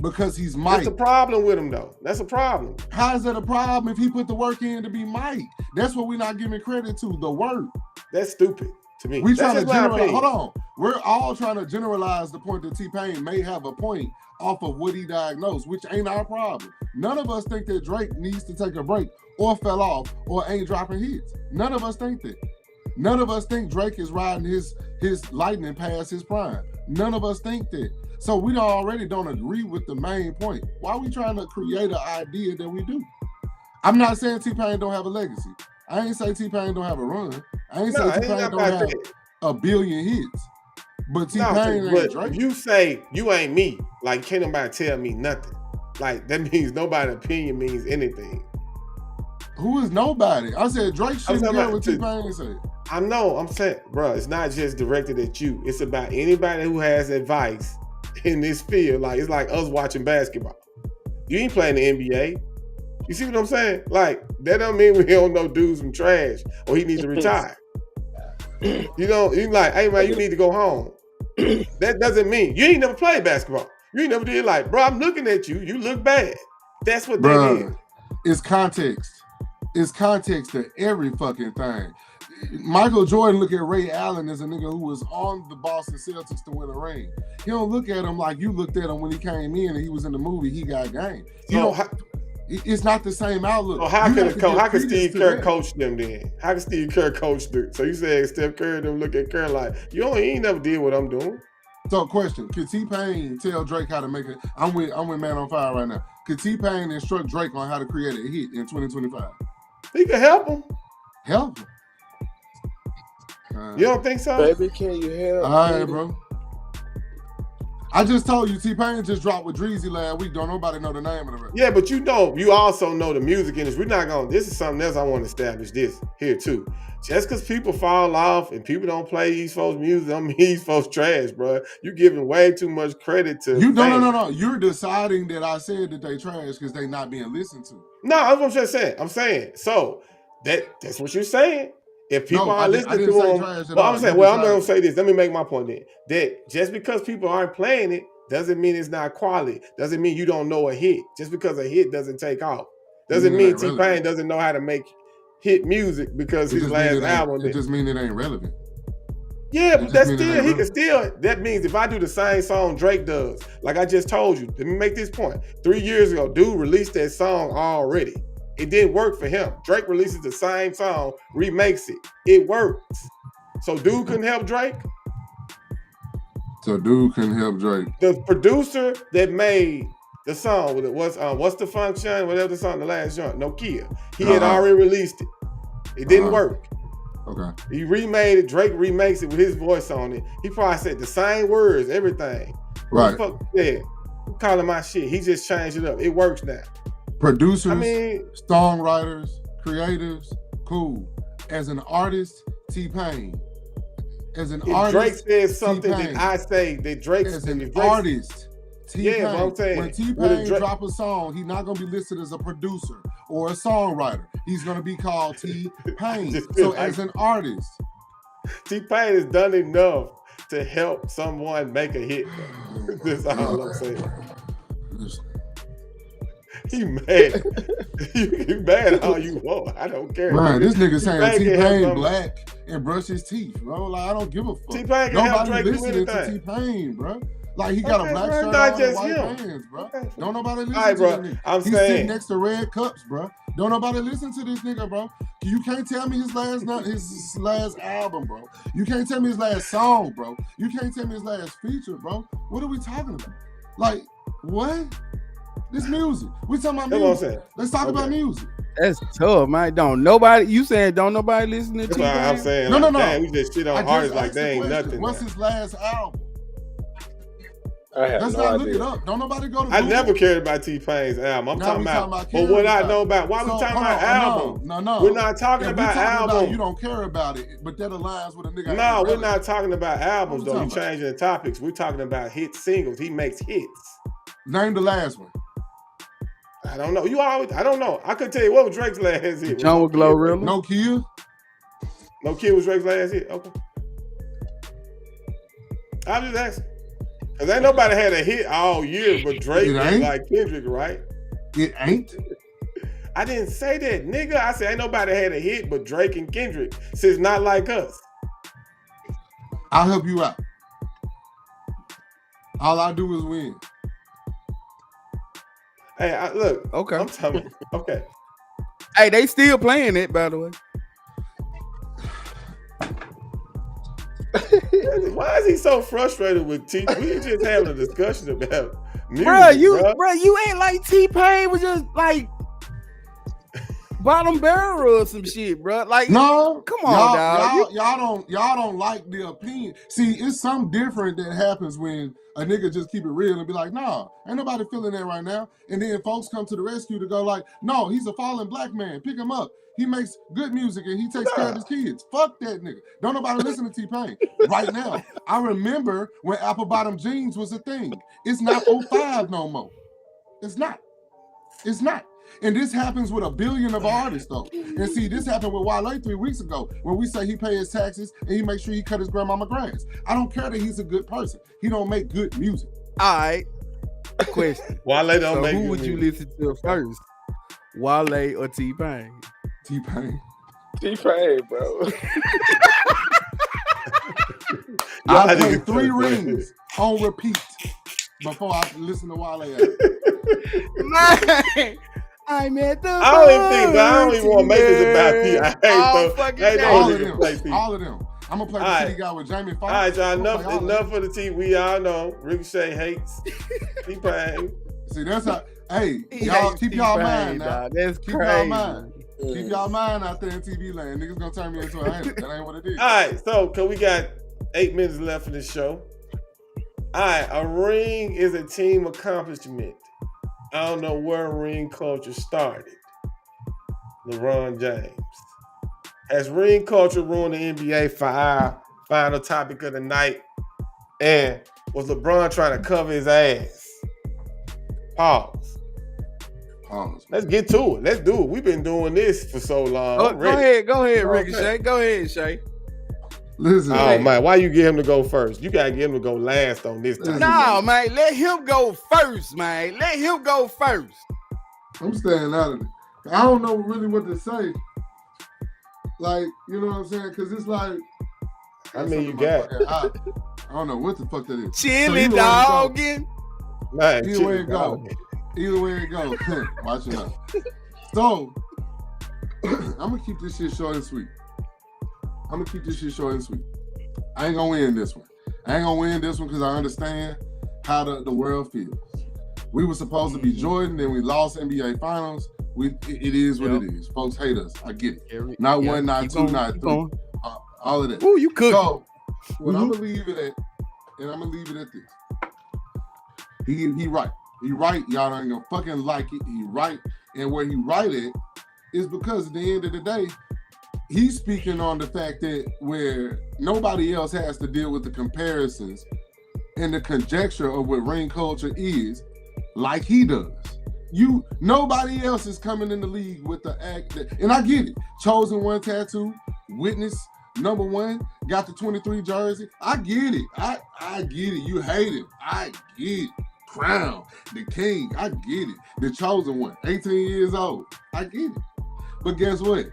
because he's Mike.
That's a problem with him though. That's a problem.
How is that a problem if he put the work in to be Mike? That's what we're not giving credit to, the work.
That's stupid. To me,
we trying to generalize. Hold on, we're all trying to generalize the point that T-Pain may have a point off of what he diagnosed, which ain't our problem. None of us think that Drake needs to take a break or fell off or ain't dropping hits. None of us think that. None of us think Drake is riding his lightning past his prime. None of us think that. So we already don't agree with the main point. Why are we trying to create an idea that we do? I'm not saying T-Pain don't have a legacy. I ain't say T-Pain don't have a run. I ain't say T-Pain don't have a billion hits. But T-Pain ain't Drake.
You say you ain't me, like can't nobody tell me nothing. Like that means nobody's opinion means anything.
Who is nobody? I said Drake shouldn't care what T-Pain said.
I know, I'm saying, bro, it's not just directed at you. It's about anybody who has advice in this field. Like it's like us watching basketball. You ain't playing the NBA. You see what I'm saying? Like, that don't mean we don't know dudes from trash or he needs to retire. You know, he's like, hey man, you need to go home. That doesn't mean you ain't never played basketball. You ain't never did like, bro, I'm looking at you. You look bad. That's what that is.
It's context. It's context to every fucking thing. Michael Jordan look at Ray Allen as a nigga who was on the Boston Celtics to win a ring. He don't look at him like you looked at him when he came in and he was in the movie. He got game. It's not the same outlook.
So how can Steve Kerr coach them then? How can Steve Kerr coach them? So you said Steph Curry them look at Kerr like, he ain't never did what I'm doing.
So question, could T-Pain tell Drake how to make it? I'm with Man on Fire right now. Could T-Pain instruct Drake on how to create a hit in 2025?
He can help him.
Help him.
You don't think so?
Baby, can you help?
All right, bro. I just told you T-Pain just dropped with Dreezy last week. Don't nobody know the name of the record.
Yeah, but you also know the music industry. This is something else I want to establish this here too. Just because people fall off and people don't play these folks' music, I mean these folks trash, bro. You giving way too much credit to
No. You're deciding that I said that they trash because they not being listened to.
No, that's what I'm just saying. I'm saying, so that's what you're saying. If people aren't listening to them, I'm not gonna say this. Let me make my point then. That just because people aren't playing it doesn't mean it's not quality. Doesn't mean you don't know a hit. Just because a hit doesn't take off. Doesn't mean T-Pain doesn't know how to make hit music because his last album.
It just means it ain't relevant.
Yeah, but that's still, he can still, that means if I do the same song Drake does, like I just told you, let me make this point. 3 years ago, dude released that song already. It didn't work for him. Drake releases the same song, remakes it. It works. So dude couldn't help Drake?
So dude couldn't help Drake.
The producer that made the song, what's the function, whatever the song, the last joint, Nokia. He had already released it. It didn't work.
Okay.
He remade it. Drake remakes it with his voice on it. He probably said the same words, everything.
Right.
Fuck yeah. I'm calling my shit. He just changed it up. It works now.
Producers, songwriters, creatives, cool. As an artist, T-Pain. As an artist,
Drake says something
T-Pain.
that I say that Drake
as an artist, T-Pain.
Yeah, I'm saying,
when T-Pain drop a song, he's not gonna be listed as a producer or a songwriter. He's gonna be called T-Pain. So as an artist,
T-Pain has done enough to help someone make a hit. That's all I'm saying. He mad. You mad all you want. I don't care.
Man, this nigga saying T-Pain black and brush his teeth, bro. Like, I don't give a fuck.
T-Pain can help Drake do anything.
To T-Pain, bro. Like, he got a black shirt on and white pants, bro. Don't nobody listen to that nigga. He's sitting next to red cups, bro. Don't nobody listen to this nigga, bro. You can't tell me his last album, bro. You can't tell me his last song, bro. You can't tell me his last feature, bro. What are we talking about? Like, what? This music. We talking about music. Let's talk about music.
That's tough, man. Don't nobody listen to
T-Pain? I'm saying.
No.
Dang, we just shit on artists like they ain't nothing.
What's his last album?
Let's
not look it up. Don't nobody go to Google.
I never cared about T-Pain's album. I'm talking about what I know about. Why we talking about album?
No.
We're not talking about album.
You don't care about it, but that aligns with a nigga.
No, we're not talking about albums though. You changing the topics. We're talking about hit singles. He makes hits.
Name the last one.
I don't know. I don't know. I couldn't tell you what was Drake's last hit.
John with Glorilla.
No Kia.
No Kia was Drake's last hit. Okay. I'm just asking. Cause ain't nobody had a hit all year but Drake and like Kendrick, right?
It ain't.
I didn't say that, nigga. I said ain't nobody had a hit but Drake and Kendrick. Since not like us.
I'll help you out. All I do is win.
Hey, look.
Okay.
I'm telling. Okay.
Hey, they still playing it, by the way.
Why is he so frustrated with T? We just having a discussion about music,
bro. You ain't like T-Pain was just like bottom barrel or some shit, bro. Like,
no,
come on, dog.
Y'all don't like the opinion. See, it's something different that happens when a nigga just keep it real and be like, nah, ain't nobody feeling that right now. And then folks come to the rescue to go like, no, he's a fallen black man. Pick him up. He makes good music and he takes care of his kids. Fuck that nigga. Don't nobody listen to T-Pain right now. I remember when apple bottom jeans was a thing. It's not 05 no more. It's not. And this happens with a billion of artists though. And see, this happened with Wale 3 weeks ago when we say he pay his taxes and he make sure he cut his grandmama grass. I don't care that he's a good person. He don't make good music.
All right. Question.
Wale don't make
who would you listen to first? Wale or T-Pain?
T-Pain.
T-Pain, bro.
I played 3 rings on repeat before I listened to Wale.
Man, I'm at the
I don't even think, but I don't even want to make this about T.
All of them. I'm gonna play the City Guy with Jamie Foxx.
All right, y'all. Enough for the T. We all know Ricochet hates T-Pain.
See, that's how. Hey, y'all keep y'all mind now.
That's
keep
crazy.
y'all mind. Keep y'all mind out there in TV land. Niggas gonna turn me into a hater. That ain't what it is.
All right, so cause we got 8 minutes left in the show. All right, a ring is a team accomplishment. I don't know where ring culture started. LeBron James. Has ring culture ruined the NBA for our final topic of the night? And was LeBron trying to cover his ass? Pause. Let's get to it. Let's do it. We've been doing this for so long.
Go ahead, Ricochet. Go ahead, Shay.
Listen.
Oh, man, why you get him to go first? You got to get him to go last on this time.
No, man, let him go first, man. Let him go first.
I'm staying out of it. I don't know really what to say. Like, you know what I'm saying? Because it's like...
I mean, you got...
I don't know what the fuck that is.
Chili dogging.
Man,
either way it go. Either way it go. Watch it out. So, I'm going to keep this shit short and sweet. I ain't going to win this one. Because I understand how the world feels. We were supposed to be Jordan, then we lost NBA Finals. It is what it is. Folks hate us. I get it. Not one, not two, not three. All of that.
Oh, you could.
So, what I'm going to leave it at, and I'm going to leave it at this. He right. He right. Y'all ain't going to fucking like it. He right. And where he right at is because at the end of the day, he's speaking on the fact that where nobody else has to deal with the comparisons and the conjecture of what ring culture is like he does. Nobody else is coming in the league with the act that, and I get it. Chosen one tattoo, witness number one, got the 23 jersey. I get it. I get it. You hate it. I get it. Crown, the king. I get it. The chosen one, 18 years old. I get it. But guess what?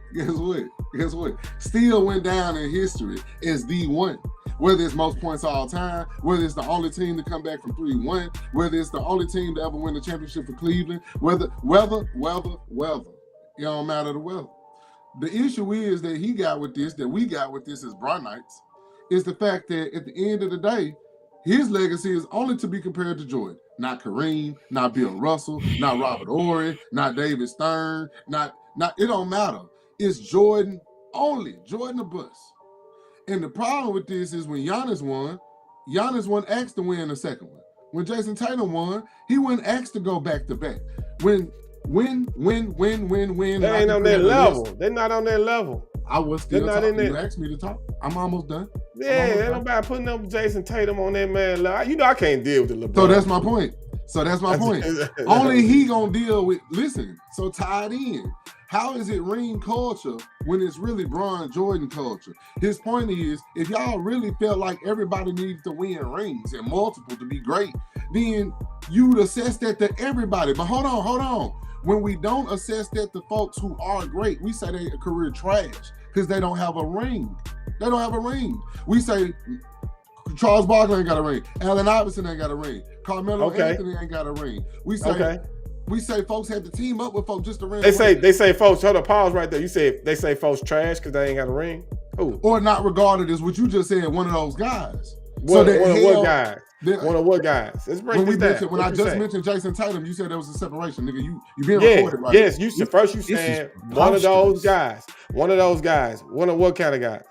Still went down in history as the one. Whether it's most points all time, whether it's the only team to come back from 3-1, whether it's the only team to ever win the championship for Cleveland, weather. It don't matter the weather. The issue is that we got with this as Brownites, is the fact that at the end of the day, his legacy is only to be compared to Jordan. Not Kareem, not Bill Russell, not Robert Horry, not David Stern, not it don't matter. It's Jordan only. Jordan the bus. And the problem with this is when Giannis won asked to win the second one. When Jason Tatum won, he wasn't asked to go back to back. Win.
They ain't on their level. They're not on their level.
I was still talking. You asked me to talk. I'm almost done.
Yeah, ain't nobody putting up Jason Tatum on that man level. You know I can't deal with the LeBron.
So that's my point. Only he gonna deal with. Listen. So tied in. How is it ring culture when it's really Bron Jordan culture? His point is, if y'all really felt like everybody needs to win rings and multiple to be great, then you'd assess that to everybody. But hold on. When we don't assess that to folks who are great, we say they career trash because they don't have a ring. We say Charles Barkley ain't got a ring. Allen Iverson ain't got a ring. Carmelo Anthony ain't got a ring. We say folks had to team up with folks just to ring.
They say folks, hold up, pause right there. You say they say folks trash because they ain't got a ring? Who?
Or not regarded as what you just said, one of those guys.
One of what guys? Let's break this down.
When I just mentioned Jason Tatum, you said there was a separation, nigga. You being recorded right now.
Yes, you saying one of those guys. One of what kind of guys?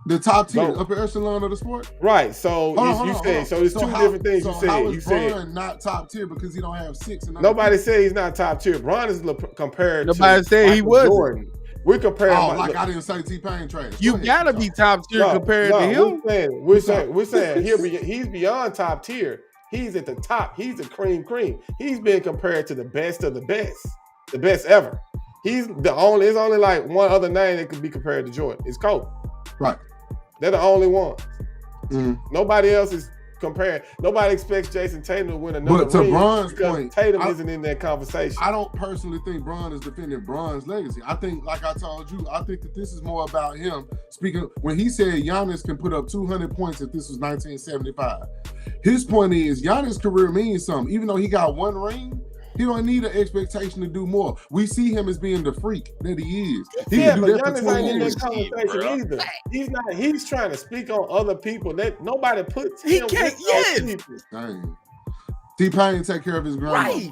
The top tier, upper echelon of the sport.
Right. So you said so. There's two different things you said.
How is Bron not top tier because he don't have 6? And
nobody said he's not top tier. Bron is compared.
Nobody
to
said he was.
Jordan. We're comparing.
I didn't say T-Pain trash.
You gotta be top tier compared to him.
We're saying he's beyond top tier. He's at the top. He's a cream. He's been compared to the best of the best ever. He's the only. It's only like one other name that could be compared to Jordan. It's Kobe.
Right.
They're the only ones. Nobody else is comparing. Nobody expects Jason Tatum to win another
But to
ring
Bron's
because
point,
Tatum isn't in that conversation.
I don't personally think Bron is defending Bron's legacy. I think, like I told you, I think that this is more about him speaking. When he said Giannis can put up 200 points if this was 1975, his point is Giannis' career means something. Even though he got one ring, he don't need an expectation to do more. We see him as being the freak that he is. He
Yeah,
can
but
do that
Giannis
for 20
ain't in
years.
that conversation either. He's not. He's trying to speak on other people. That nobody puts
He
him
can't.
with
Yes.
those people.
Dang. T-Pain take care of his grandma.
Right.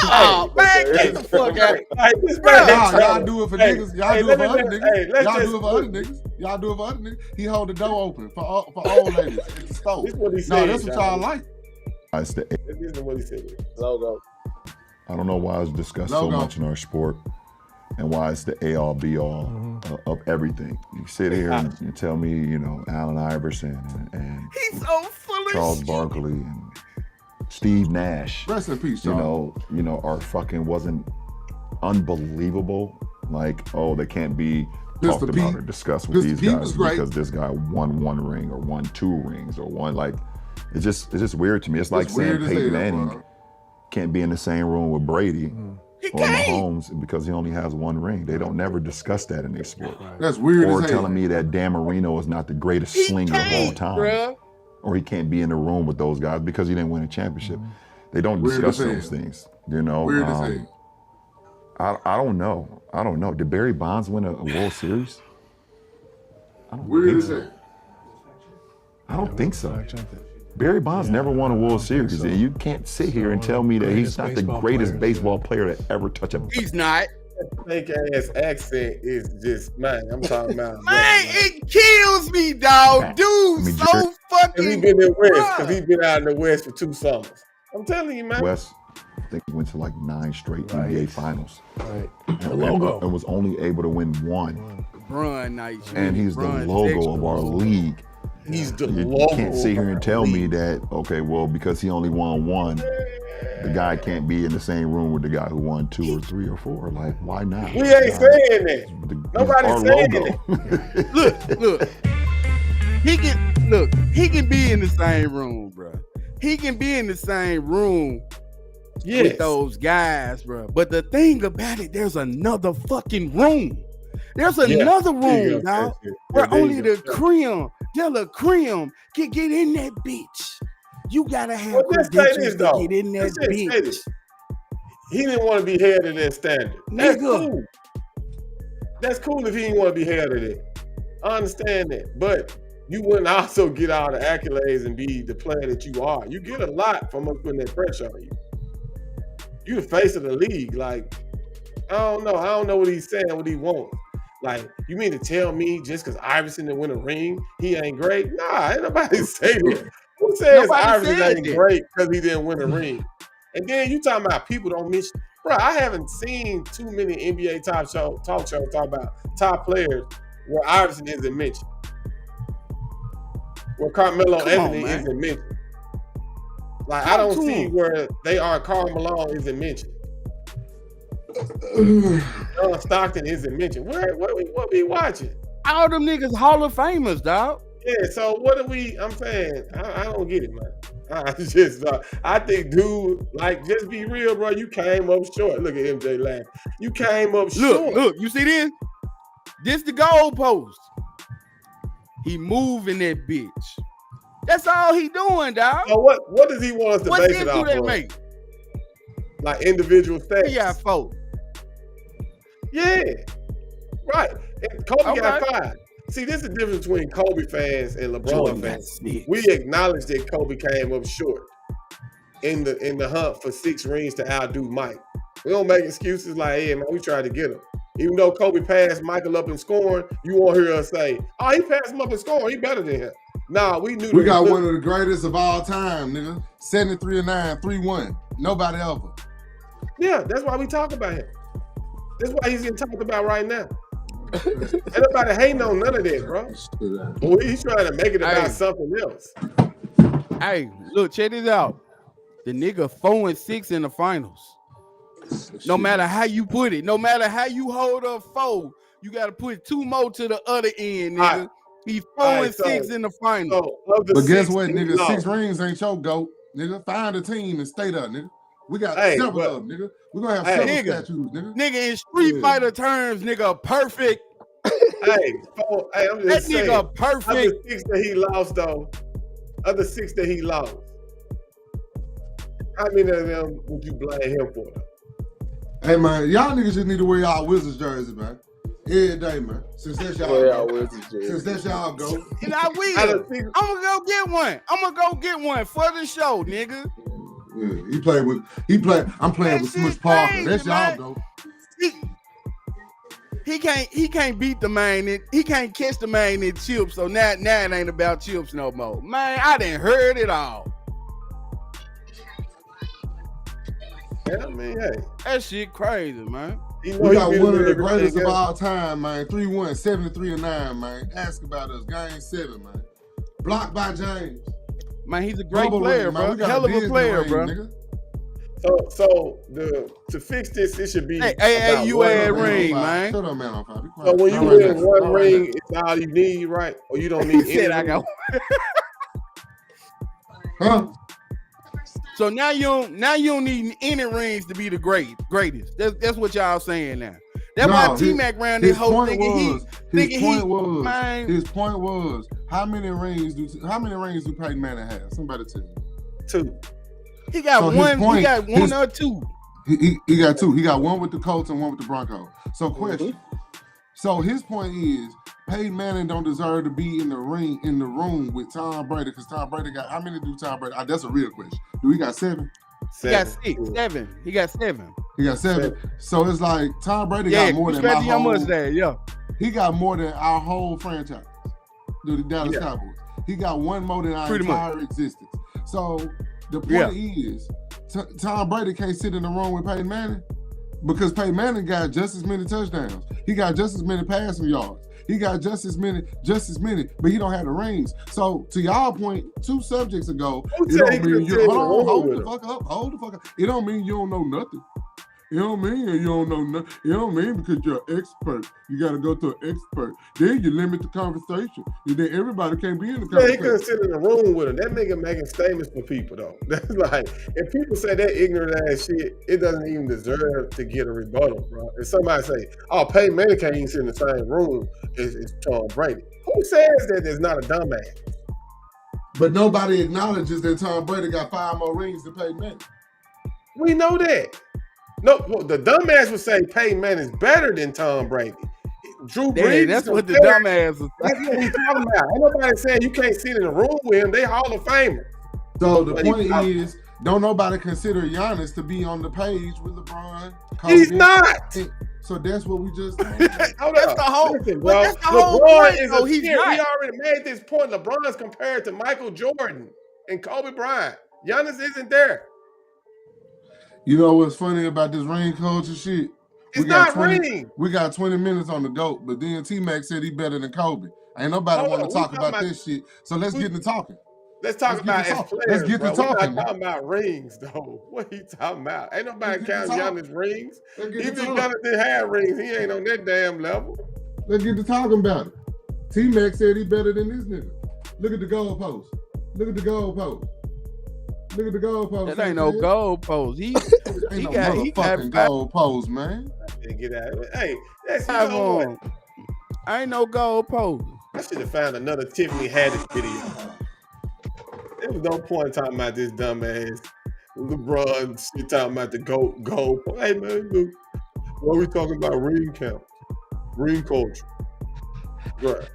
Oh man, get the fuck out.
Like, this
Bro,
man
Y'all
trying to-
do it for
Hey,
niggas. Y'all
hey,
do it
let
for
me-
other
hey,
niggas.
let's
Y'all
just
do it for other niggas. Y'all do it for other niggas. He hold the door open for old ladies at the store.
This is what he
No,
said.
that's what y'all like.
It's the,
This is what he said.
Logo.
I don't know why it's discussed so
Logo.
much in our sport and why it's the all be all of everything. You sit here and you tell me, you know, Allen Iverson and
He's so full of
Charles
shit.
Barkley and Steve Nash,
Rest in peace,
you
y'all.
know, are fucking wasn't unbelievable. Like, oh, they can't be talked
Mr.
about
Pete.
or discussed with
Mr.
these
Pete
guys
was great.
because this guy won one ring or won two rings or one, like, it's just weird to me. It's like
It's
saying
weird as
Peyton
hell,
Manning
bro.
can't be in the same room with Brady
He
or
can't.
Mahomes because he only has one ring. They don't never discuss that in their sport.
That's weird
Or
as hell.
telling me that Dan Marino is not the greatest
He
slinger of all
can't,
time.
bruh.
Or he can't be in the room with those guys because he didn't win a championship. They don't
Weird
discuss
as hell.
those things, you know.
Weird as hell.
I don't know. I don't know. Did Barry Bonds win a World Series? I don't
Weird
think
as
so.
hell.
I don't think so. Barry Bonds never won a World Series. And you can't sit here and tell me that he's not the greatest baseball player to ever touch a.
He's not.
Fake ass accent is just, man, I'm talking about.
Man, it kills me, dog. Dude,
I mean,
so
Jerry-
Because he
fucking.
been in West,
bruh.
because he been out in the West for 2 summers. I'm telling you, man.
West, I think he went to like 9 straight NBA finals.
Right.
And was only able to win one.
Bron night.
And he's the
Bron's
logo
extra.
of our league.
He's the
You
logo.
can't sit here and
of
tell
our
me
league.
that, okay, well, because he only won one, the guy can't be in the same room with the guy who won 2 or 3 or 4. Like, why not?
We ain't saying that. Nobody's
Our
saying
logo.
Look. He can be in the same room, bro. He can be in the same room
Yes.
with those guys, bro. But the thing about it, there's another fucking room. There's another room, dog, where only the creme de la creme can get in that bitch. You gotta have
Well, let's say
credentials
this,
to
though.
get in that
Let's just say
bitch.
this. He didn't want to be held to that standard. That's
Nigga.
cool. That's cool if he didn't want to be held to that. I understand that. But you wouldn't also get all the accolades and be the player that you are. You get a lot from us putting that pressure on you. You the face of the league. Like, I don't know. I don't know what he's saying, what he wants. Like, you mean to tell me just because Iverson didn't win a ring, he ain't great? Nah, ain't nobody say that. Who says
Nobody
Iverson
said
ain't
that.
great because he didn't win a ring? And then you talking about people don't mention. Bro, I haven't seen too many NBA talk shows talk about top players where Iverson isn't mentioned. Where Carmelo
Come on,
Anthony
man.
isn't mentioned. Like,
Talk
I don't
to
see
him.
where they are. Karl Malone isn't mentioned. John Stockton isn't mentioned. What we watching?
All them niggas Hall of Famers, dog.
Yeah, so what are we? I'm saying, I don't get it, man. I think, dude, like, just be real, bro. You came up short. Look at MJ laugh. You came up short.
Look, you see this? This the goalpost. He moving that bitch. That's all he doing, dog.
So what does he want us to
What
base
sense
it
do
off
they
of?
make?
Like individual stats?
He got 4.
Yeah, right. And Kobe got
Okay.
5. See, this is the difference between Kobe fans and LeBron
Jordan got
fans.
6.
We acknowledge that Kobe came up short in the hunt for 6 rings to outdo Mike. We don't make excuses like, hey, man, we tried to get him. Even though Kobe passed Michael up in scoring, you won't hear us say, oh, he passed him up in scoring. He better than him. Nah, we knew
We
that.
got one of the greatest of all time, nigga. 73-9, 3-1. Nobody ever.
Yeah, that's why we talk about him. That's why he's getting talked about right now. Ain't nobody hating on none of that, bro. Well, he's trying to make it about
Hey.
something else.
Hey, look, check this out. The nigga 4-6 in the finals. No matter how you put it, no matter how you hold up 4, you got to put 2 more to the other end, nigga. He's 4-6 in the final.
So
but guess what, nigga? 6 rings ain't your GOAT, nigga. Find a team and stay there, nigga. We got several of them, nigga. We're gonna have several statues, nigga.
Nigga, in Street Fighter terms, nigga, perfect.
I'm just saying.
That nigga perfect.
Other 6 that he lost, though. Other 6 that he lost. How many of them would you blame him for?
Hey, man, y'all niggas just need to wear y'all Wizards jersey, man. Every day, man. Since that's y'all go. Since that's y'all go.
And I will. I'm gonna go get one. I'm gonna go get one for the show, nigga.
Yeah, I'm playing with Smush Parker. That's y'all go.
He can't beat the man. He can't catch the man in chips. So now it ain't about chips no more. Man, I done heard it all.
Yeah, I mean, hey,
that shit crazy, man.
We got one of the greatest of all time, man. 3-1, 73-9, man. Ask about us. Game 7, man. Blocked by James.
Man, he's a great player, bro. Hell of a player, bro.
Nigga.
So to fix this, it should be.
Hey, you add ring, man.
Shut up, man.
So when you win one ring, it's all you need, right? Or you don't need any.
I got
huh?
So now you don't need any rings to be the greatest. That's what y'all saying now. That's why T-Mac ran this whole thing.
His point was how many rings do Peyton Manning have? Somebody tell me.
2.
He got one. He got one or 2.
He got 2. He got one with the Colts and one with the Broncos. So question. So his point is Peyton Manning don't deserve to be in the room with Tom Brady because Tom Brady got how many do Tom Brady? That's a real question. Do he got 7?
He got 6, 7. He got 7.
He got 7. So it's like Tom Brady got more than my whole. He got more than our whole franchise. The Dallas Cowboys. He got one more than our entire existence. So the point is, Tom Brady can't sit in the room with Peyton Manning because Peyton Manning got just as many touchdowns. He got just as many passing yards. He got just as many, but he don't have the rings. So to y'all point, 2 subjects ago, it don't mean hold the fuck up. It don't mean you don't know nothing. It don't mean you don't know nothing. It don't mean because you're an expert. You got to go to an expert. Then you limit the conversation. And then everybody can't be in the conversation.
He couldn't sit in the room with him. That nigga making statements for people, though. That's like, if people say that ignorant ass shit, it doesn't even deserve to get a rebuttal, bro. If somebody say, oh, Peyton Manning can't even sit in the same room as Tom Brady. Who says that there's not a dumbass?
But nobody acknowledges that Tom Brady got 5 more rings than Peyton Manning.
We know that. No, the dumbass would say Peyton Manning is better than Tom Brady. Drew Brees.
That's what the dumbass is.
That's what we talking about. Ain't nobody saying you can't sit in the room with him. They Hall of Famer.
So the point is, don't nobody consider Giannis to be on the page with LeBron.
Kobe. He's not.
So that's what we just.
That's the whole.
Listen, bro.
That's the whole
LeBron
point.
is
So he's not.
We already made this point. LeBron's compared to Michael Jordan and Kobe Bryant. Giannis isn't there.
You know what's funny about this ring culture shit?
It's not ring.
We got 20 minutes on the GOAT, but then T-Mac said he better than Kobe. Ain't nobody want to talk about this shit. So let's get into talking.
Let's talk about as players.
Let's get to talking.
We're not talking about rings, though. What are you talking about? Ain't nobody counting Giannis rings. Even if Giannis didn't have rings, he ain't on that damn level.
Let's get to talking about it. T-Mac said he better than this nigga. Look at the goalpost. Look at the goalpost. Look at the goalpost.
That ain't no goalpost. He got
goalpost, man.
Get out of it. Hey, that's
I ain't no goalpost.
I should have found another Tiffany Haddish video. There was no point talking about this dumbass LeBron shit talking about the goal. Hey man, look, what are we talking about? Ring count, ring culture, right?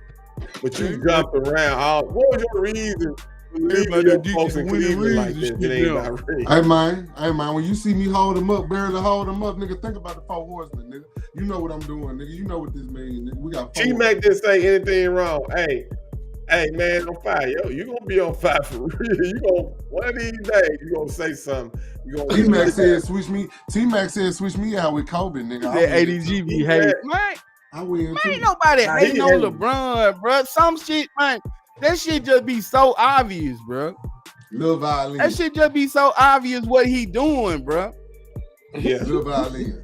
But you jumped around. What was your reason? Folks in Cleveland like this, it ain't about ring.
Hey man, when you see me hold them up, barely hold them up, nigga, think about the 4 horsemen, nigga. You know what I'm doing, nigga. You know what this means, nigga. We got
T-Mac didn't say anything wrong. Hey man, on fire, yo, you gonna be on fire for real. You gonna one of these days you gonna say something.
T-Mac said switch me out with Kobe, nigga.
That ADGB hate, man.
I win.
Man, ain't nobody hating on LeBron, bro. Some shit, man. That shit just be so obvious, bro.
Lil violin.
That shit just be so obvious what he doing, bro.
Yeah,
Lil violin.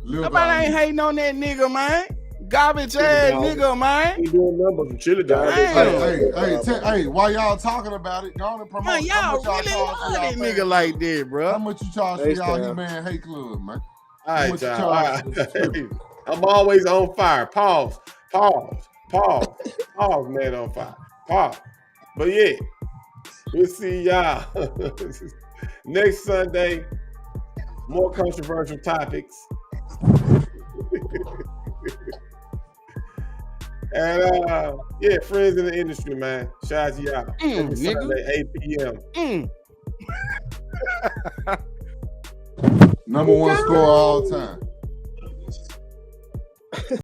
Nobody ain't hating on that nigga, man. Garbage ass nigga, man.
He doing numbers from Chili Dog.
Hey, while y'all talking about it, go on and promote.
Man, y'all really love that nigga like that, bro.
How much you charge for y'all He-Man Hate Club, man?
All right, y'all. All right. I'm always on fire. Pause, man, on fire. Pause. But yeah, we'll see y'all next Sunday. More controversial topics. And yeah, friends in the industry, man. Shout out to y'all. Every Sunday, 8 p.m.
Number one score all time.